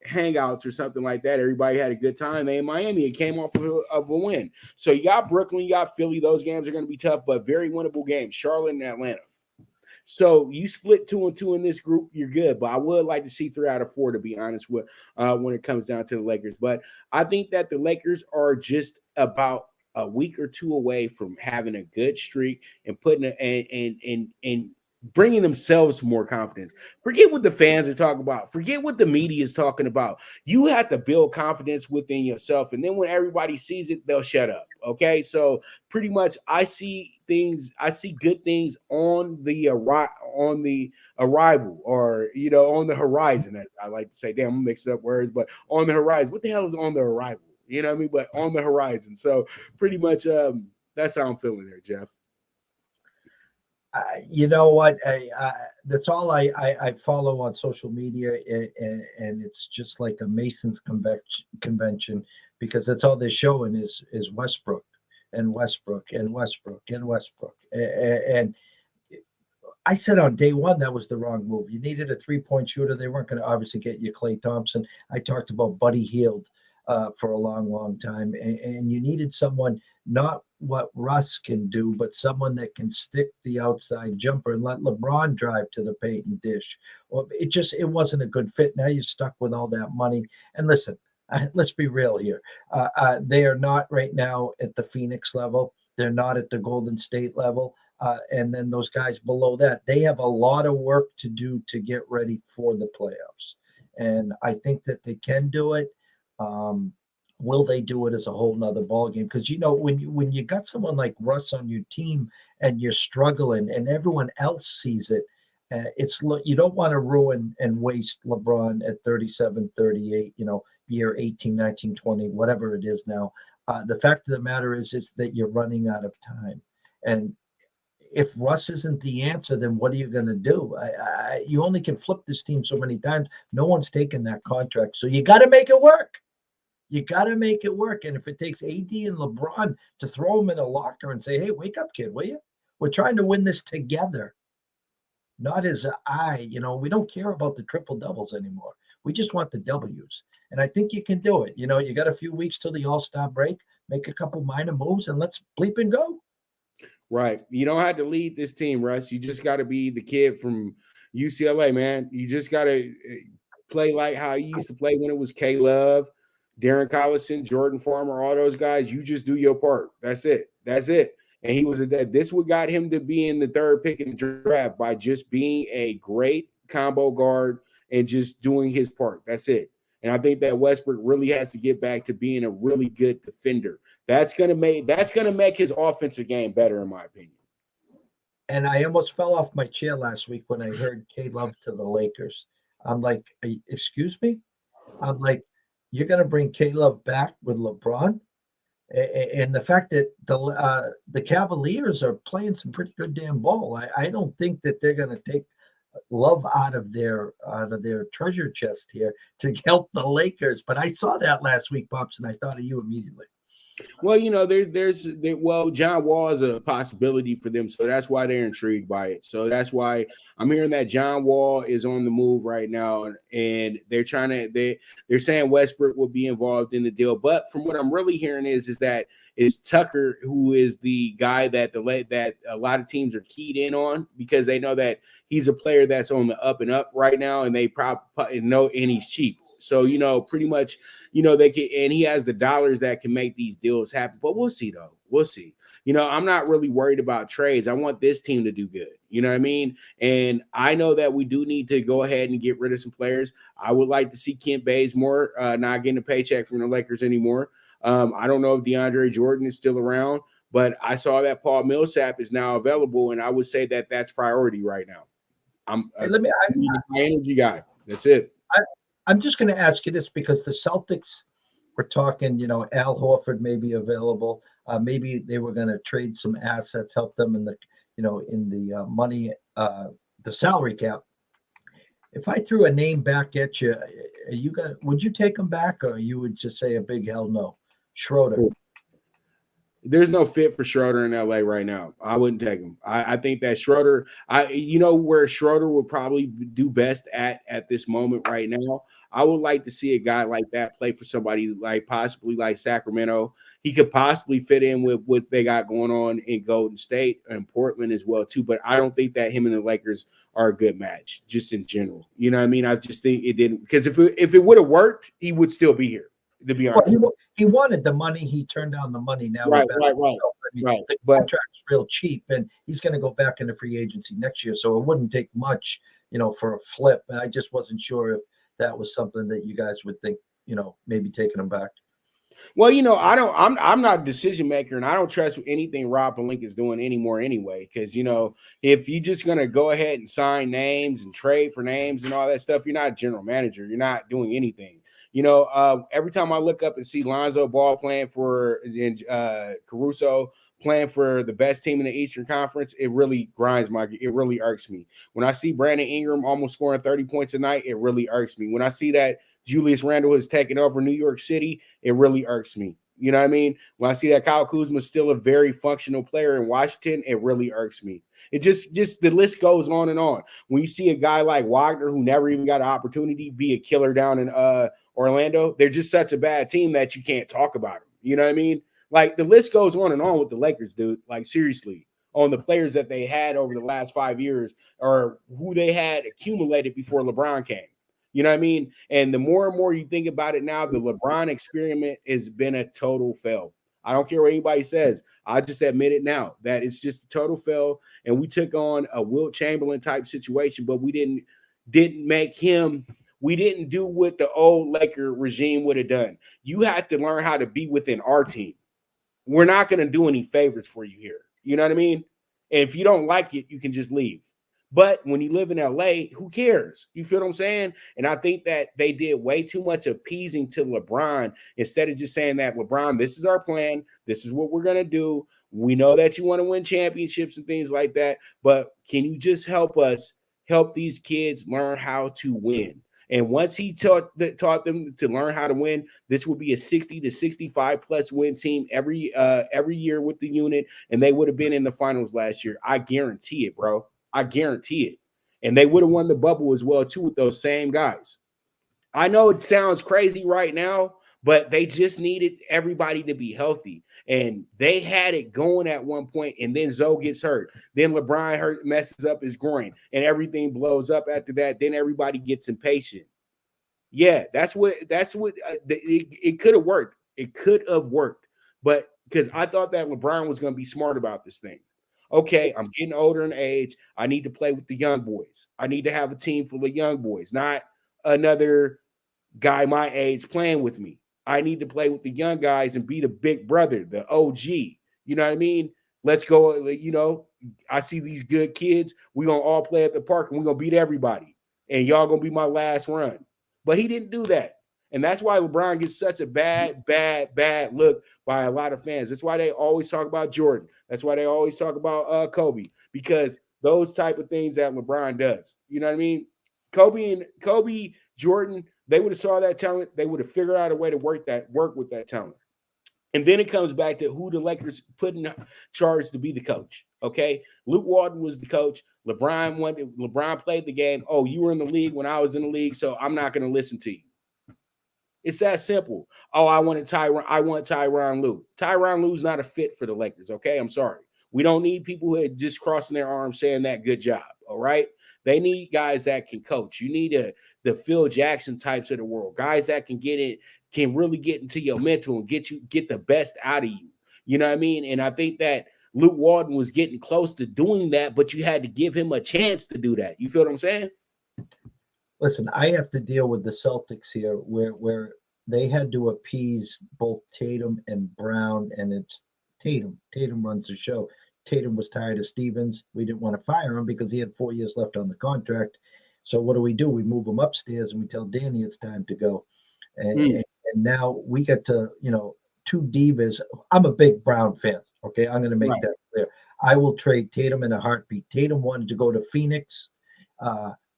hangouts or something like that. Everybody had a good time. They in Miami. It came off of a win. So you got Brooklyn, you got Philly. Those games are going to be tough, but very winnable games. Charlotte and Atlanta. So you split 2-2 in this group, you're good. But I would like to see 3 out of 4, to be honest with when it comes down to the Lakers. But I think that the Lakers are just about a week or 2 away from having a good streak and putting and bringing themselves more confidence. Forget what the fans are talking about. Forget what the media is talking about. You have to build confidence within yourself. And then when everybody sees it, they'll shut up. Okay. So pretty much I see good things on the arrival or, on the horizon, as I like to say. Damn, I'm mixing up words, but on the horizon. What the hell is on the arrival? You know what I mean? But on the horizon. So pretty much that's how I'm feeling there, Jeff. You know what? That's all I follow on social media, and it's just like a Masons convention because that's all they're showing is Westbrook and Westbrook and Westbrook and Westbrook. And I said on day one that was the wrong move. You needed a 3-point shooter. They weren't going to obviously get you Klay Thompson. I talked about Buddy Hield for a long time, and you needed someone not what Russ can do, but someone that can stick the outside jumper and let LeBron drive to the paint and dish. Well, it wasn't a good fit. Now you're stuck with all that money. And listen, let's be real here. They are not right now at the Phoenix level. They're not at the Golden State level. And then those guys below that, they have a lot of work to do to get ready for the playoffs. And I think that they can do it. Will they do it as a whole nother ballgame? Because when you got someone like Russ on your team and you're struggling and everyone else sees it, you don't want to ruin and waste LeBron at 37, 38, year 18, 19, 20, whatever it is now. The fact of the matter is that you're running out of time. And if Russ isn't the answer, then what are you going to do? You only can flip this team so many times. No one's taking that contract. So you got to make it work. You got to make it work. And if it takes AD and LeBron to throw them in a locker and say, hey, wake up, kid, will you? We're trying to win this together. Not as we don't care about the triple doubles anymore. We just want the W's. And I think you can do it. You got a few weeks till the All-Star break, make a couple minor moves, and let's bleep and go. Right. You don't have to lead this team, Russ. You just got to be the kid from UCLA, man. You just got to play like how you used to play when it was K-Love. Darren Collison, Jordan Farmer, all those guys, you just do your part. That's it. That's it. And he was that. This what got him to be in the third pick in the draft by just being a great combo guard and just doing his part. That's it. And I think that Westbrook really has to get back to being a really good defender. That's gonna make his offensive game better, in my opinion. And I almost fell off my chair last week when I heard K-Love to the Lakers. I'm like, excuse me? I'm like, you're going to bring K-Love back with LeBron? And the fact that the Cavaliers are playing some pretty good damn ball. I don't think that they're going to take Love out of their treasure chest here to help the Lakers. But I saw that last week, Pops, and I thought of you immediately. Well, you know, John Wall is a possibility for them, so that's why they're intrigued by it. So that's why I'm hearing that John Wall is on the move right now, and they're saying Westbrook will be involved in the deal. But from what I'm really hearing is that it's Tucker who is the guy that a lot of teams are keyed in on because they know that he's a player that's on the up and up right now, and they probably know, and he's cheap. So, you know, pretty much, you know, they can, and he has the dollars that can make these deals happen. But we'll see, though. We'll see. You know, I'm not really worried about trades. I want this team to do good. You know what I mean? And I know that we do need to go ahead and get rid of some players. I would like to see Kent Bazemore not getting a paycheck from the Lakers anymore. I don't know if DeAndre Jordan is still around, but I saw that Paul Millsap is now available, and I would say that that's priority right now. I'm a high energy guy. That's it. I'm just going to ask you this because the Celtics were talking, you know, Al Horford may be available. Maybe they were going to trade some assets, help them in the, you know, in the money, the salary cap. If I threw a name back at you, would you take him back, or you would just say a big hell no? Schroeder. There's no fit for Schroeder in LA right now. I wouldn't take him. I think that Schroeder, you know where Schroeder would probably do best at this moment right now. I would like to see a guy like that play for somebody like possibly like Sacramento. He could possibly fit in with what they got going on in Golden State and Portland as well too. But I don't think that him and the Lakers are a good match, just in general. You know what I mean? I just think it didn't, because if it would have worked, he would still be here. To be honest, he wanted the money. He turned down the money. Now, right. The contract's real cheap, and he's going to go back into free agency next year. So it wouldn't take much, you know, for a flip. And I just wasn't sure if that was something that you guys would think, you know, maybe taking him back. Well, you know, I'm not a decision maker, and I don't trust anything Rob Pelinka is doing anymore anyway. Because, you know, if you're just gonna go ahead and sign names and trade for names and all that stuff, you're not a general manager. You're not doing anything. You know, every time I look up and see Lonzo Ball playing for Caruso playing for the best team in the Eastern Conference, it really it really irks me. When I see Brandon Ingram almost scoring 30 points a night, it really irks me. When I see that Julius Randle has taken over New York City, it really irks me. You know what I mean? When I see that Kyle Kuzma is still a very functional player in Washington, it really irks me. It just the list goes on and on. When you see a guy like Wagner, who never even got an opportunity, be a killer down in Orlando, they're just such a bad team that you can't talk about them. You know what I mean? Like, the list goes on and on with the Lakers, dude. Like, seriously, on the players that they had over the last 5 years or who they had accumulated before LeBron came. You know what I mean? And the more and more you think about it now, the LeBron experiment has been a total fail. I don't care what anybody says. I just admit it now that it's just a total fail. And we took on a Wilt Chamberlain type situation, but we didn't make him. We didn't do what the old Laker regime would have done. You had to learn how to be within our team. We're not going to do any favors for you here. You know what I mean? And if you don't like it, you can just leave. But when you live in LA, who cares? You feel what I'm saying? And I think that they did way too much appeasing to LeBron instead of just saying that, LeBron, this is our plan. This is what we're going to do. We know that you want to win championships and things like that. But can you just help us help these kids learn how to win? And once he taught them to learn how to win, this will be a 60 to 65 plus win team every year with the unit. And they would have been in the finals last year. I guarantee it, bro. I guarantee it. And they would have won the bubble as well, too, with those same guys. I know it sounds crazy right now, but they just needed everybody to be healthy. And they had it going at one point, and then Zoe gets hurt. Then LeBron messes up his groin, and everything blows up after that. Then everybody gets impatient. Yeah, that's what it could have worked. It could have worked, but because I thought that LeBron was going to be smart about this thing. Okay, I'm getting older in age. I need to play with the young boys. I need to have a team full of young boys, not another guy my age playing with me. I need to play with the young guys and be the big brother, the OG. You know what I mean? Let's go. I see these good kids. We're going to all play at the park and we're going to beat everybody. And y'all going to be my last run. But he didn't do that. And that's why LeBron gets such a bad look by a lot of fans. That's why they always talk about Jordan. That's why they always talk about Kobe, because those type of things that LeBron does. You know what I mean? Kobe, Jordan, they would have saw that talent. They would have figured out a way to work with that talent. And then it comes back to who the Lakers put in charge to be the coach. Okay, Luke Walton was the coach. LeBron played the game. Oh, you were in the league when I was in the league, so I'm not going to listen to you. It's that simple. Oh, I want Tyronn Lue. Tyronn Lue's not a fit for the Lakers. Okay, I'm sorry. We don't need people who are just crossing their arms saying that good job. All right, they need guys that can coach. You need the Phil Jackson types of the world, guys that can really get into your mental and get the best out of you. You know what I mean? And I think that Luke Walton was getting close to doing that, but you had to give him a chance to do that. You feel what I'm saying? Listen, I have to deal with the Celtics here where they had to appease both Tatum and Brown, and it's Tatum. Tatum runs the show. Tatum was tired of Stevens. We didn't want to fire him because he had 4 years left on the contract. So what do? We move him upstairs and we tell Danny it's time to go. And now we get to, two divas. I'm a big Brown fan. Okay, I'm going to make that clear. I will trade Tatum in a heartbeat. Tatum wanted to go to Phoenix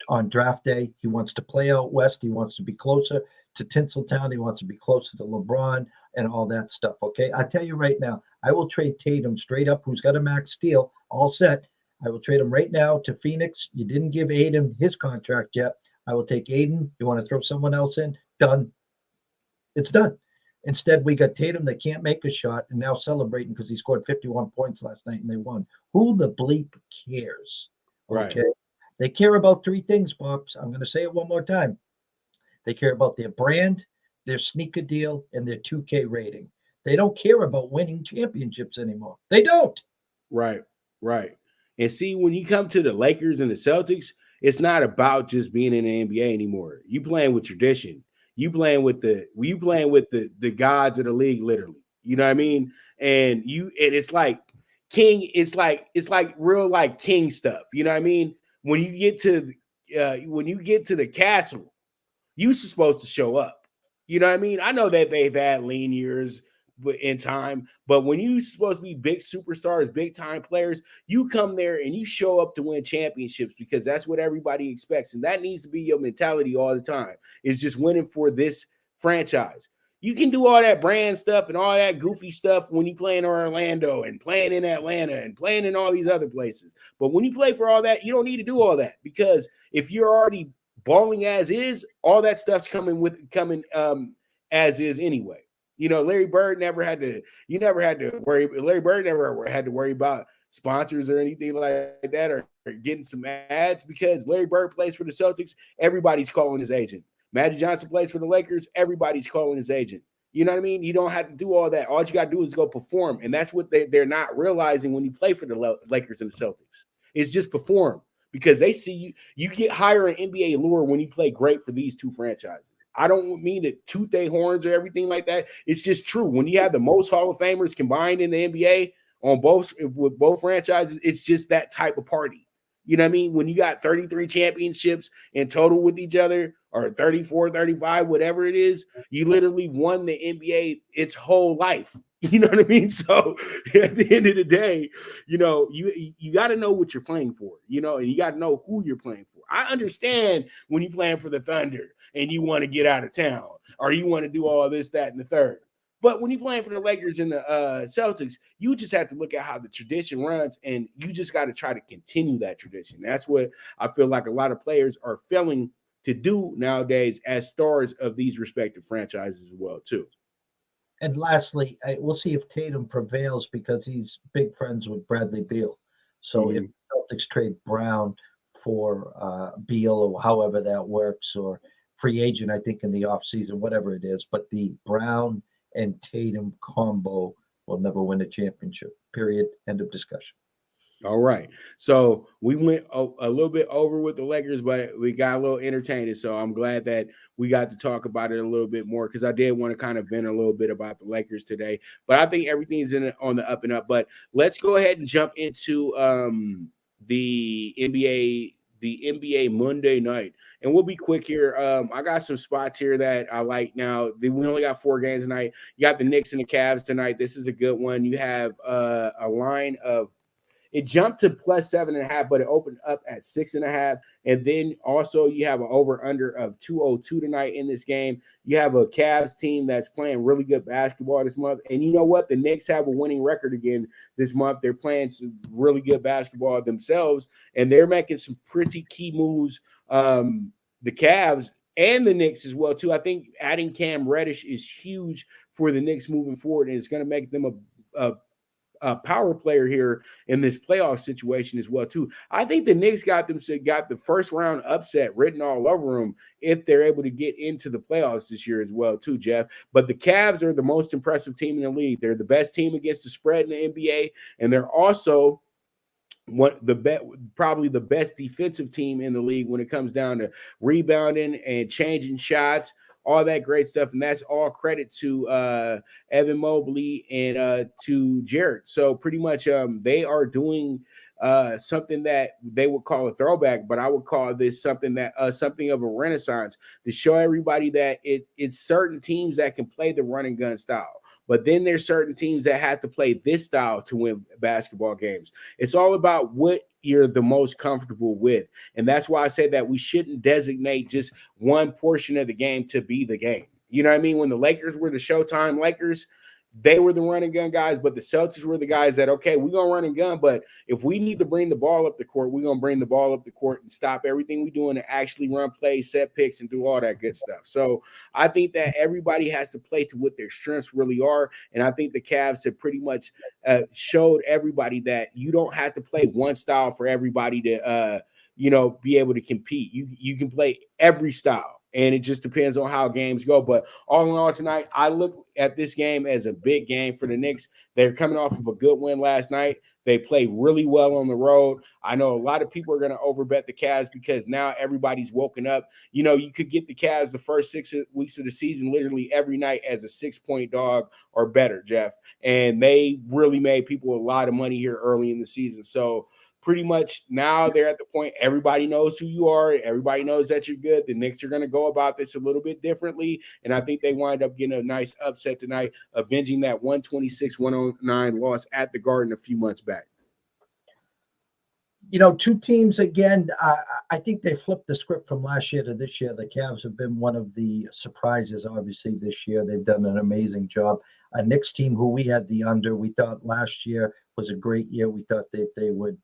on draft day. He wants to play out west. He wants to be closer to Tinseltown. He wants to be closer to LeBron and all that stuff. Okay, I tell you right now, I will trade Tatum straight up, who's got a max deal all set. I will trade him right now to Phoenix. You didn't give Aiden his contract yet. I will take Aiden. You want to throw someone else in? Done. It's done. Instead, we got Tatum that can't make a shot and now celebrating because he scored 51 points last night and they won. Who the bleep cares? Okay. Right. They care about three things, Pops. I'm going to say it one more time. They care about their brand, their sneaker deal, and their 2K rating. They don't care about winning championships anymore. They don't. Right. And see, when you come to the Lakers and the Celtics, it's not about just being in the NBA anymore. You playing with tradition. You playing with the gods of the league, literally. You know what I mean? And it's like king. It's like real like king stuff. You know what I mean? When you get to the castle, you're supposed to show up. You know what I mean? I know that they've had lean years in time, but when you're supposed to be big superstars, big time players, you come there and you show up to win championships because that's what everybody expects. And that needs to be your mentality all the time. It's just winning for this franchise. You can do all that brand stuff and all that goofy stuff when you play in Orlando and playing in Atlanta and playing in all these other places. But when you play for all that, you don't need to do all that, because if you're already balling as is, all that stuff's coming as is anyway. You know, Larry Bird never had to worry about sponsors or anything like that, or getting some ads, because Larry Bird plays for the Celtics. Everybody's calling his agent. Magic Johnson plays for the Lakers. Everybody's calling his agent. You know what I mean? You don't have to do all that. All you got to do is go perform. And that's what they're not realizing when you play for the Lakers and the Celtics. It's just perform, because they see you get higher in NBA lore when you play great for these two franchises. I don't mean to toot their horns or everything like that. It's just true. When you have the most Hall of Famers combined in the NBA with both franchises, it's just that type of party. You know what I mean? When you got 33 championships in total with each other, or 34, 35, whatever it is, you literally won the NBA its whole life. You know what I mean? So at the end of the day, you know, you got to know what you're playing for, you know, and you got to know who you're playing for. I understand when you're playing for the Thunder and you want to get out of town, or you want to do all this, that, and the third. But when you're playing for the Lakers and the Celtics, you just have to look at how the tradition runs, and you just got to try to continue that tradition. That's what I feel like a lot of players are failing to do nowadays as stars of these respective franchises as well, too. And lastly, we'll see if Tatum prevails, because he's big friends with Bradley Beal. So if Celtics trade Brown for Beal, or however that works, or free agent, I think, in the offseason, whatever it is. But the Brown and Tatum combo will never win a championship, period. End of discussion. All right. So we went a little bit over with the Lakers, but we got a little entertained. So I'm glad that we got to talk about it a little bit more because I did want to kind of vent a little bit about the Lakers today. But I think everything's on the up and up. But let's go ahead and jump into the NBA Monday night. And we'll be quick here. I got some spots here that I like now. We only got 4 games tonight. You got the Knicks and the Cavs tonight. This is a good one. You have a line of it jumped to plus 7.5, but it opened up at 6.5. And then also you have an over-under of 202 tonight in this game. You have a Cavs team that's playing really good basketball this month. And you know what? The Knicks have a winning record again this month. They're playing some really good basketball themselves, and they're making some pretty key moves. The Cavs and the Knicks as well, too. I think adding Cam Reddish is huge for the Knicks moving forward, and it's going to make them a power player here in this playoff situation as well too. I think the Knicks got the first round upset written all over them if they're able to get into the playoffs this year as well too, Jeff. But the Cavs are the most impressive team in the league. They're the best team against the spread in the NBA, and they're also probably the best defensive team in the league when it comes down to rebounding and changing shots, all that great stuff. And that's all credit to Evan Mobley and to Jarrett. So pretty much they are doing something that they would call a throwback, but I would call this something of a renaissance to show everybody that it's certain teams that can play the run and gun style. But then there's certain teams that have to play this style to win basketball games. It's all about what you're the most comfortable with. And that's why I say that we shouldn't designate just one portion of the game to be the game. You know what I mean? When the Lakers were the Showtime Lakers, they were the run and gun guys, but the Celtics were the guys that, okay, we're going to run and gun, but if we need to bring the ball up the court, we're going to bring the ball up the court and stop everything we're doing to actually run plays, set picks, and do all that good stuff. So I think that everybody has to play to what their strengths really are, and I think the Cavs have pretty much showed everybody that you don't have to play one style for everybody to, be able to compete. You can play every style. And it just depends on how games go. But all in all tonight, I look at this game as a big game for the Knicks. They're coming off of a good win last night. They play really well on the road. I know a lot of people are going to overbet the Cavs because now everybody's woken up. You know, you could get the Cavs the first 6 weeks of the season literally every night as a 6-point dog or better, Jeff. And they really made people a lot of money here early in the season. So pretty much now they're at the point everybody knows who you are. Everybody knows that you're good. The Knicks are going to go about this a little bit differently, and I think they wind up getting a nice upset tonight, avenging that 126-109 loss at the Garden a few months back. You know, 2 teams, again, I think they flipped the script from last year to this year. The Cavs have been one of the surprises, obviously, this year. They've done an amazing job. A Knicks team who we had the under, we thought last year was a great year. We thought that they would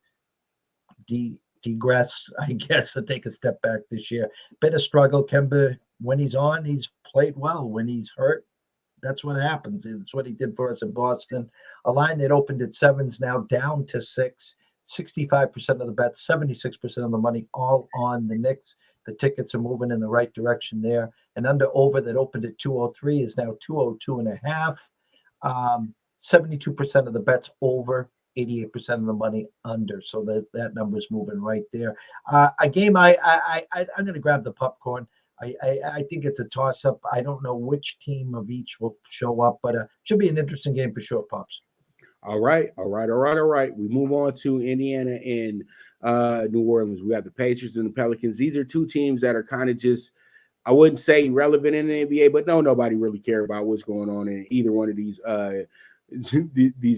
degress, I guess, or take a step back this year. Bit of struggle. Kemba, when he's on, he's played well. When he's hurt, that's what happens. It's what he did for us in Boston. A line that opened at 7 is now down to 6. 65% of the bets, 76% of the money, all on the Knicks. The tickets are moving in the right direction there. And under over that opened at 203 is now 202.5. 72% of the bets over. 88% of the money under, so that number's moving right there. A game I'm going to grab the popcorn. I think it's a toss-up. I don't know which team of each will show up, but should be an interesting game for sure, Pops. All right. We move on to Indiana and New Orleans. We have the Pacers and the Pelicans. These are 2 teams that are kind of just, I wouldn't say relevant in the NBA, but nobody really cares about what's going on in either one of these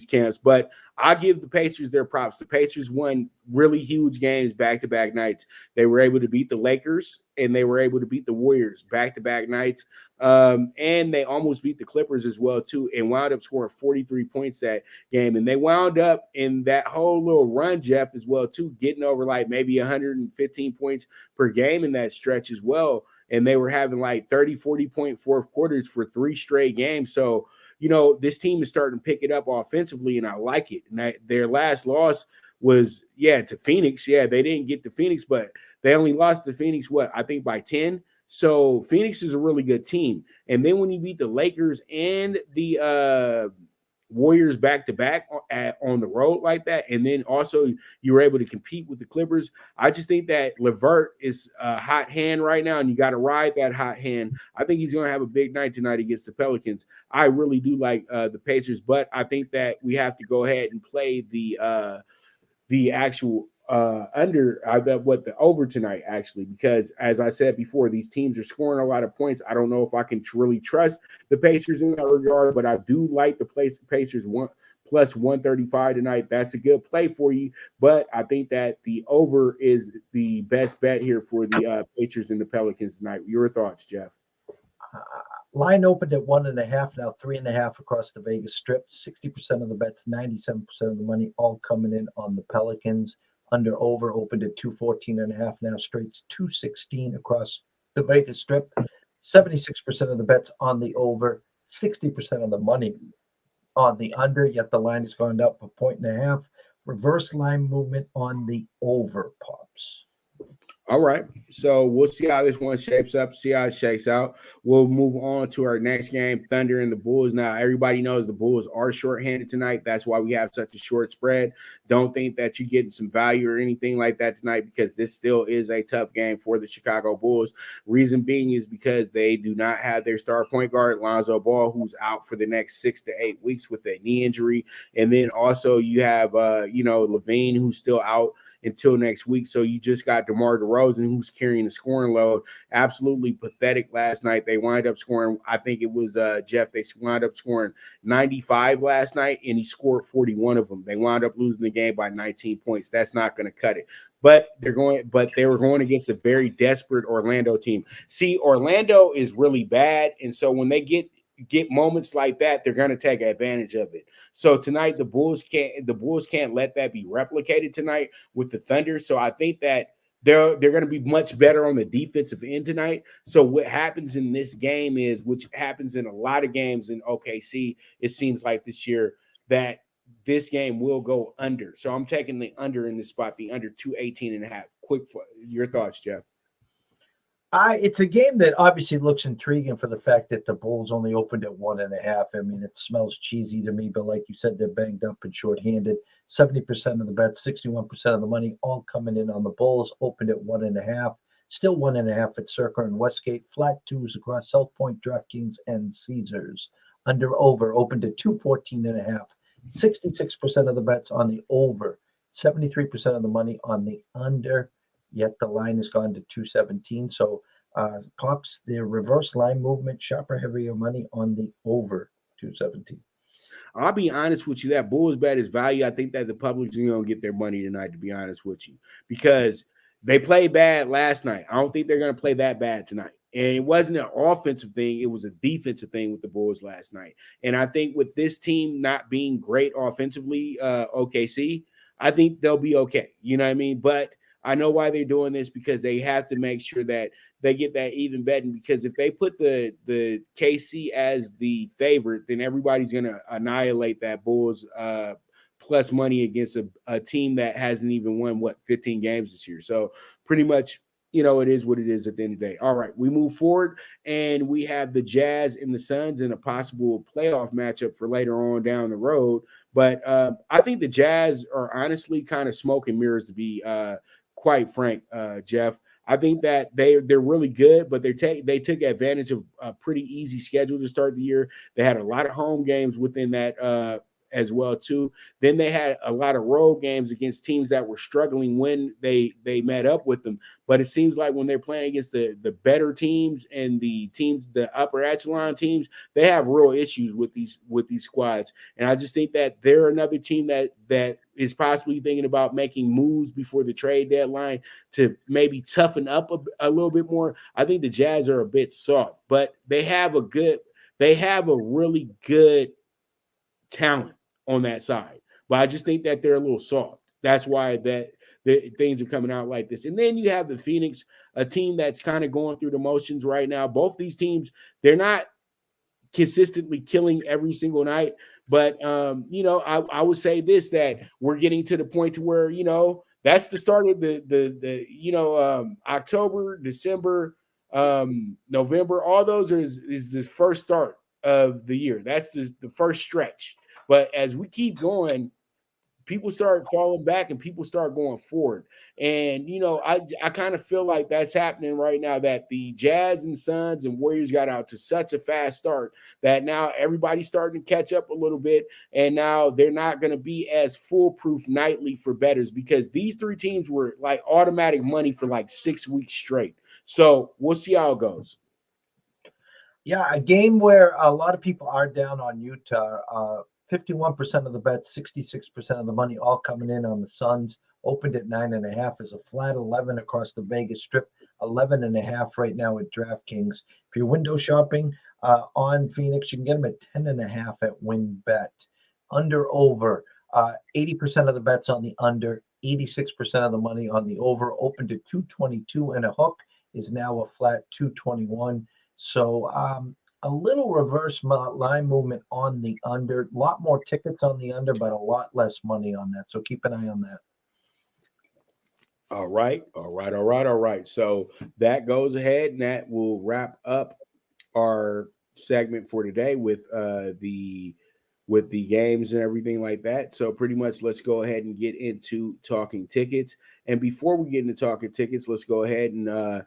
camps. But I give the Pacers their props. The Pacers won really huge games back-to-back nights. They were able to beat the Lakers and they were able to beat the Warriors back-to-back nights. And they almost beat the Clippers as well too, and wound up scoring 43 points that game. And they wound up in that whole little run, Jeff, as well too, getting over like maybe 115 points per game in that stretch as well. And they were having like 30, 40-point fourth quarters for 3 straight games. So you know, this team is starting to pick it up offensively, and I like it. And their last loss was, to Phoenix. Yeah, they didn't get to Phoenix, but they only lost to Phoenix, I think by 10. So Phoenix is a really good team. And then when you beat the Lakers and the Warriors back to back on the road like that, and then also you were able to compete with the Clippers. I just think that LeVert is a hot hand right now, and you got to ride that hot hand. I think he's going to have a big night tonight against the Pelicans. I really do like the Pacers, but I think that we have to go ahead and play the actual under I bet what the over tonight actually, because as I said before, these teams are scoring a lot of points. I don't know if I can really trust the Pacers in that regard, but I do like the Pacers plus 135 tonight. That's a good play for you, but I think that the over is the best bet here for the Pacers and the Pelicans tonight. Your thoughts, Jeff? Line opened at 1.5, now 3.5 across the Vegas Strip. 60% of the bets, 97% of the money, all coming in on the Pelicans. Under over opened at 214.5, now straights 216 across the Vegas Strip. 76% of the bets on the over, 60% of the money on the under, yet the line has gone up 1.5. Reverse line movement on the over, Pops. All right. So we'll see how this one shapes up, see how it shakes out. We'll move on to our next game, Thunder and the Bulls. Now, everybody knows the Bulls are shorthanded tonight. That's why we have such a short spread. Don't think that you're getting some value or anything like that tonight, because this still is a tough game for the Chicago Bulls. Reason being is because they do not have their star point guard, Lonzo Ball, who's out for the next 6 to 8 weeks with a knee injury. And then also you have, Levine, who's still out until next week. So you just got DeMar DeRozan, who's carrying the scoring load. Absolutely pathetic last night. They wind up scoring, I think it was Jeff, they wound up scoring 95 last night, and he scored 41 of them. They wound up losing the game by 19 points. That's not going to cut it. But they were going against a very desperate Orlando team. See, Orlando is really bad, and so when they get moments like that, they're going to take advantage of it. So tonight, the Bulls can't let that be replicated tonight with the Thunder. So I think that they're going to be much better on the defensive end tonight. So what happens in this game is, which happens in a lot of games in OKC, it seems like this year, that this game will go under. So I'm taking the under in this spot, the under 218.5. Quick, your thoughts, Jeff? It's a game that obviously looks intriguing for the fact that the Bulls only opened at 1.5. I mean, it smells cheesy to me, but like you said, they're banged up and shorthanded. 70% of the bets, 61% of the money, all coming in on the Bulls. Opened at 1.5. Still 1.5 at Circa and Westgate. Flat twos across South Point, DraftKings, and Caesars. Under over opened at 214.5. 66% of the bets on the over. 73% of the money on the under. Yet the line has gone to 217. So Pops, the reverse line movement, sharper, heavier money on the over 217. I'll be honest with you, that Bulls bet is value. I think that the public's going to get their money tonight, to be honest with you, because they played bad last night. I don't think they're going to play that bad tonight. And it wasn't an offensive thing. It was a defensive thing with the Bulls last night. And I think with this team not being great offensively, OKC, I think they'll be okay. You know what I mean? But I know why they're doing this, because they have to make sure that they get that even betting, because if they put the KC as the favorite, then everybody's going to annihilate that Bulls plus money against a team that hasn't even won, 15 games this year. So pretty much, it is what it is at the end of the day. All right, we move forward, and we have the Jazz and the Suns in a possible playoff matchup for later on down the road. But I think the Jazz are honestly kind of smoke and mirrors, to be quite frank, Jeff. I think that they're really good, but they took advantage of a pretty easy schedule to start the year. They had a lot of home games within that as well too. Then they had a lot of road games against teams that were struggling when they met up with them. But it seems like when they're playing against the better teams and the upper echelon teams, they have real issues with these squads. And I just think that they're another team that is possibly thinking about making moves before the trade deadline to maybe toughen up a little bit more. I think the Jazz are a bit soft, but they have a really good talent on that side. But I just think that they're a little soft. That's why the things are coming out like this. And then you have the Phoenix, a team that's kind of going through the motions right now. Both these teams, they're not consistently killing every single night. But, I would say this, that we're getting to the point to where, that's the start of the October, December, November, all those is the first start of the year. That's the first stretch. But as we keep going, people start falling back and people start going forward. And, I kind of feel like that's happening right now, that the Jazz and Suns and Warriors got out to such a fast start that now everybody's starting to catch up a little bit. And now they're not going to be as foolproof nightly for bettors, because these three teams were like automatic money for like 6 weeks straight. So we'll see how it goes. Yeah, a game where a lot of people are down on Utah. 51% of the bets, 66% of the money, all coming in on the Suns. Opened at 9.5, is a flat 11 across the Vegas Strip. 11.5 right now at DraftKings. If you're window shopping on Phoenix, you can get them at 10.5 at WinBet. Under over, 80% of the bets on the under, 86% of the money on the over. Opened at 222 and a hook, is now a flat 221. So a little reverse line movement on the under. A lot more tickets on the under, but a lot less money on that. So keep an eye on that. All right. So that goes ahead, and that will wrap up our segment for today with the games and everything like that. So pretty much, let's go ahead and get into talking tickets. And before we get into talking tickets, let's go ahead and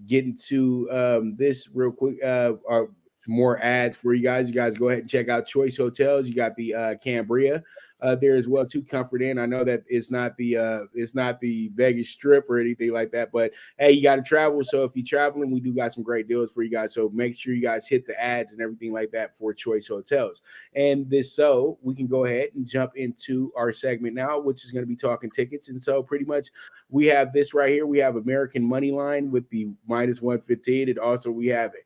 get into this real quick. Some more ads for you guys. You guys go ahead and check out Choice Hotels. You got the Cambria there as well too. Comfort Inn. I know that it's not the Vegas Strip or anything like that, but hey, you got to travel. So if you're traveling, we do got some great deals for you guys. So make sure you guys hit the ads and everything like that for Choice Hotels. And so we can go ahead and jump into our segment now, which is going to be talking tickets. And so pretty much we have this right here. We have American Money Line with the -115, and also we have it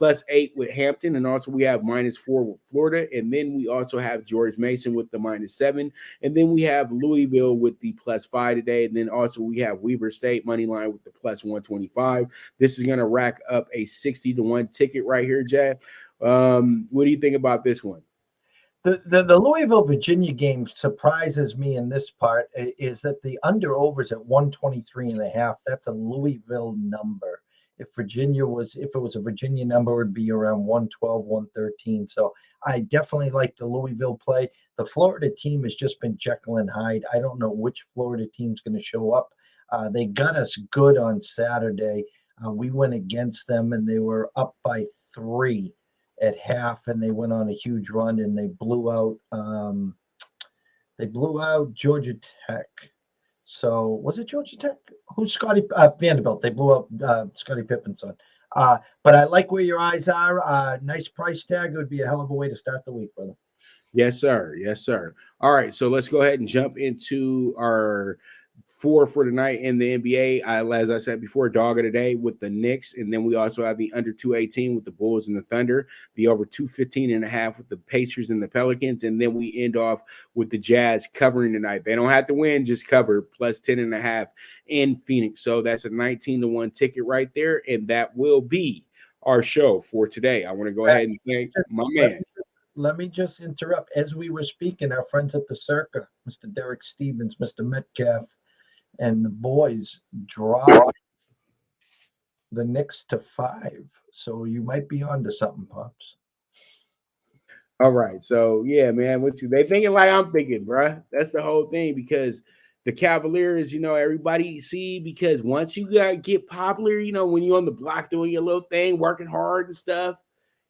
+8 with Hampton, and also we have -4 with Florida, and then we also have George Mason with the -7, and then we have Louisville with the +5 today, and then also we have Weber State money line with the +125. This is going to rack up a 60-1 ticket right here, Jay. What do you think about this one? The Louisville Virginia game surprises me in this part is that the under over is at 123.5. That's a Louisville number. If it was a Virginia number, it would be around 112, 113. So I definitely like the Louisville play. The Florida team has just been Jekyll and Hyde. I don't know which Florida team's going to show up. They got us good on Saturday. We went against them, and they were up by 3 at half, and they went on a huge run, and they blew out Georgia Tech. So was it Georgia Tech? Who's Scotty Vanderbilt? They blew up Scottie Pippen's son. But I like where your eyes are. Nice price tag. It would be a hell of a way to start the week, brother. Yes, sir. Yes, sir. All right, so let's go ahead and jump into our 4 for tonight in the NBA. As I said before, dog of the day with the Knicks, and then we also have the under 218 with the Bulls and the Thunder, the over 215.5 with the Pacers and the Pelicans, and then we end off with the Jazz covering tonight. They don't have to win, just cover +10.5 in Phoenix. So that's a 19-1 ticket right there, and that will be our show for today. I want to go ahead and thank my man. Let me just interrupt. As we were speaking, our friends at the Circa, Mr. Derek Stevens, Mr. Metcalf, and the boys dropped the Knicks to 5. So you might be onto something, Pops. All right. So, yeah, man, they thinking like I'm thinking, bro. That's the whole thing, because the Cavaliers, everybody see, because once you get popular, when you're on the block doing your little thing, working hard and stuff,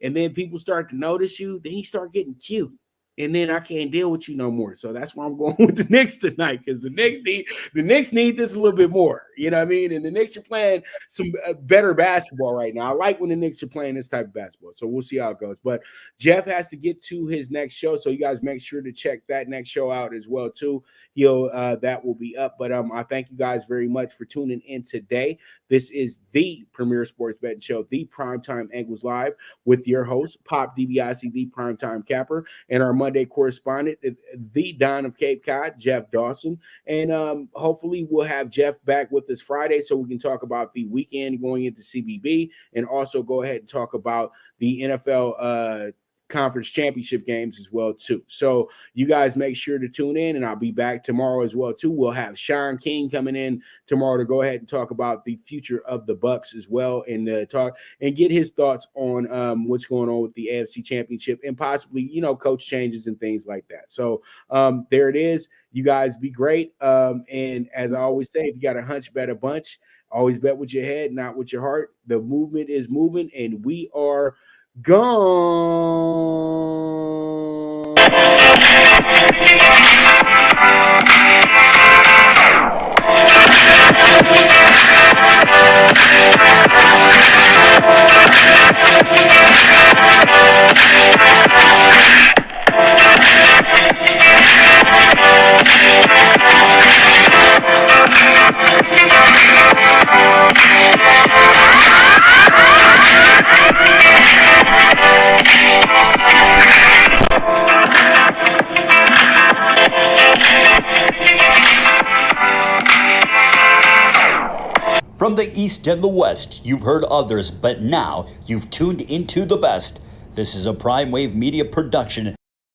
and then people start to notice you, then you start getting cute. And then I can't deal with you no more. So that's why I'm going with the Knicks tonight, because the Knicks need this a little bit more. You know what I mean? And the Knicks are playing some better basketball right now. I like when the Knicks are playing this type of basketball. So we'll see how it goes. But Jeff has to get to his next show, so you guys make sure to check that next show out as well too. That will be up. But I thank you guys very much for tuning in today. This is the premier sports betting show, the Primetime Angles Live, with your host, Pop DBIC, the Primetime Capper, and our Monday correspondent, the Don of Cape Cod, Jeff Dawson. And hopefully we'll have Jeff back with us Friday so we can talk about the weekend going into CBB, and also go ahead and talk about the NFL conference championship games as well too. So you guys make sure to tune in, and I'll be back tomorrow as well too. We'll have Sean King coming in tomorrow to go ahead and talk about the future of the Bucs as well, and talk and get his thoughts on what's going on with the AFC Championship and possibly, coach changes and things like that. So there it is. You guys be great. And as I always say, if you got a hunch, bet a bunch. Always bet with your head, not with your heart. The movement is moving, and we are gone. From the East and the West, you've heard others, but now you've tuned into the best. This is a Prime Wave Media production.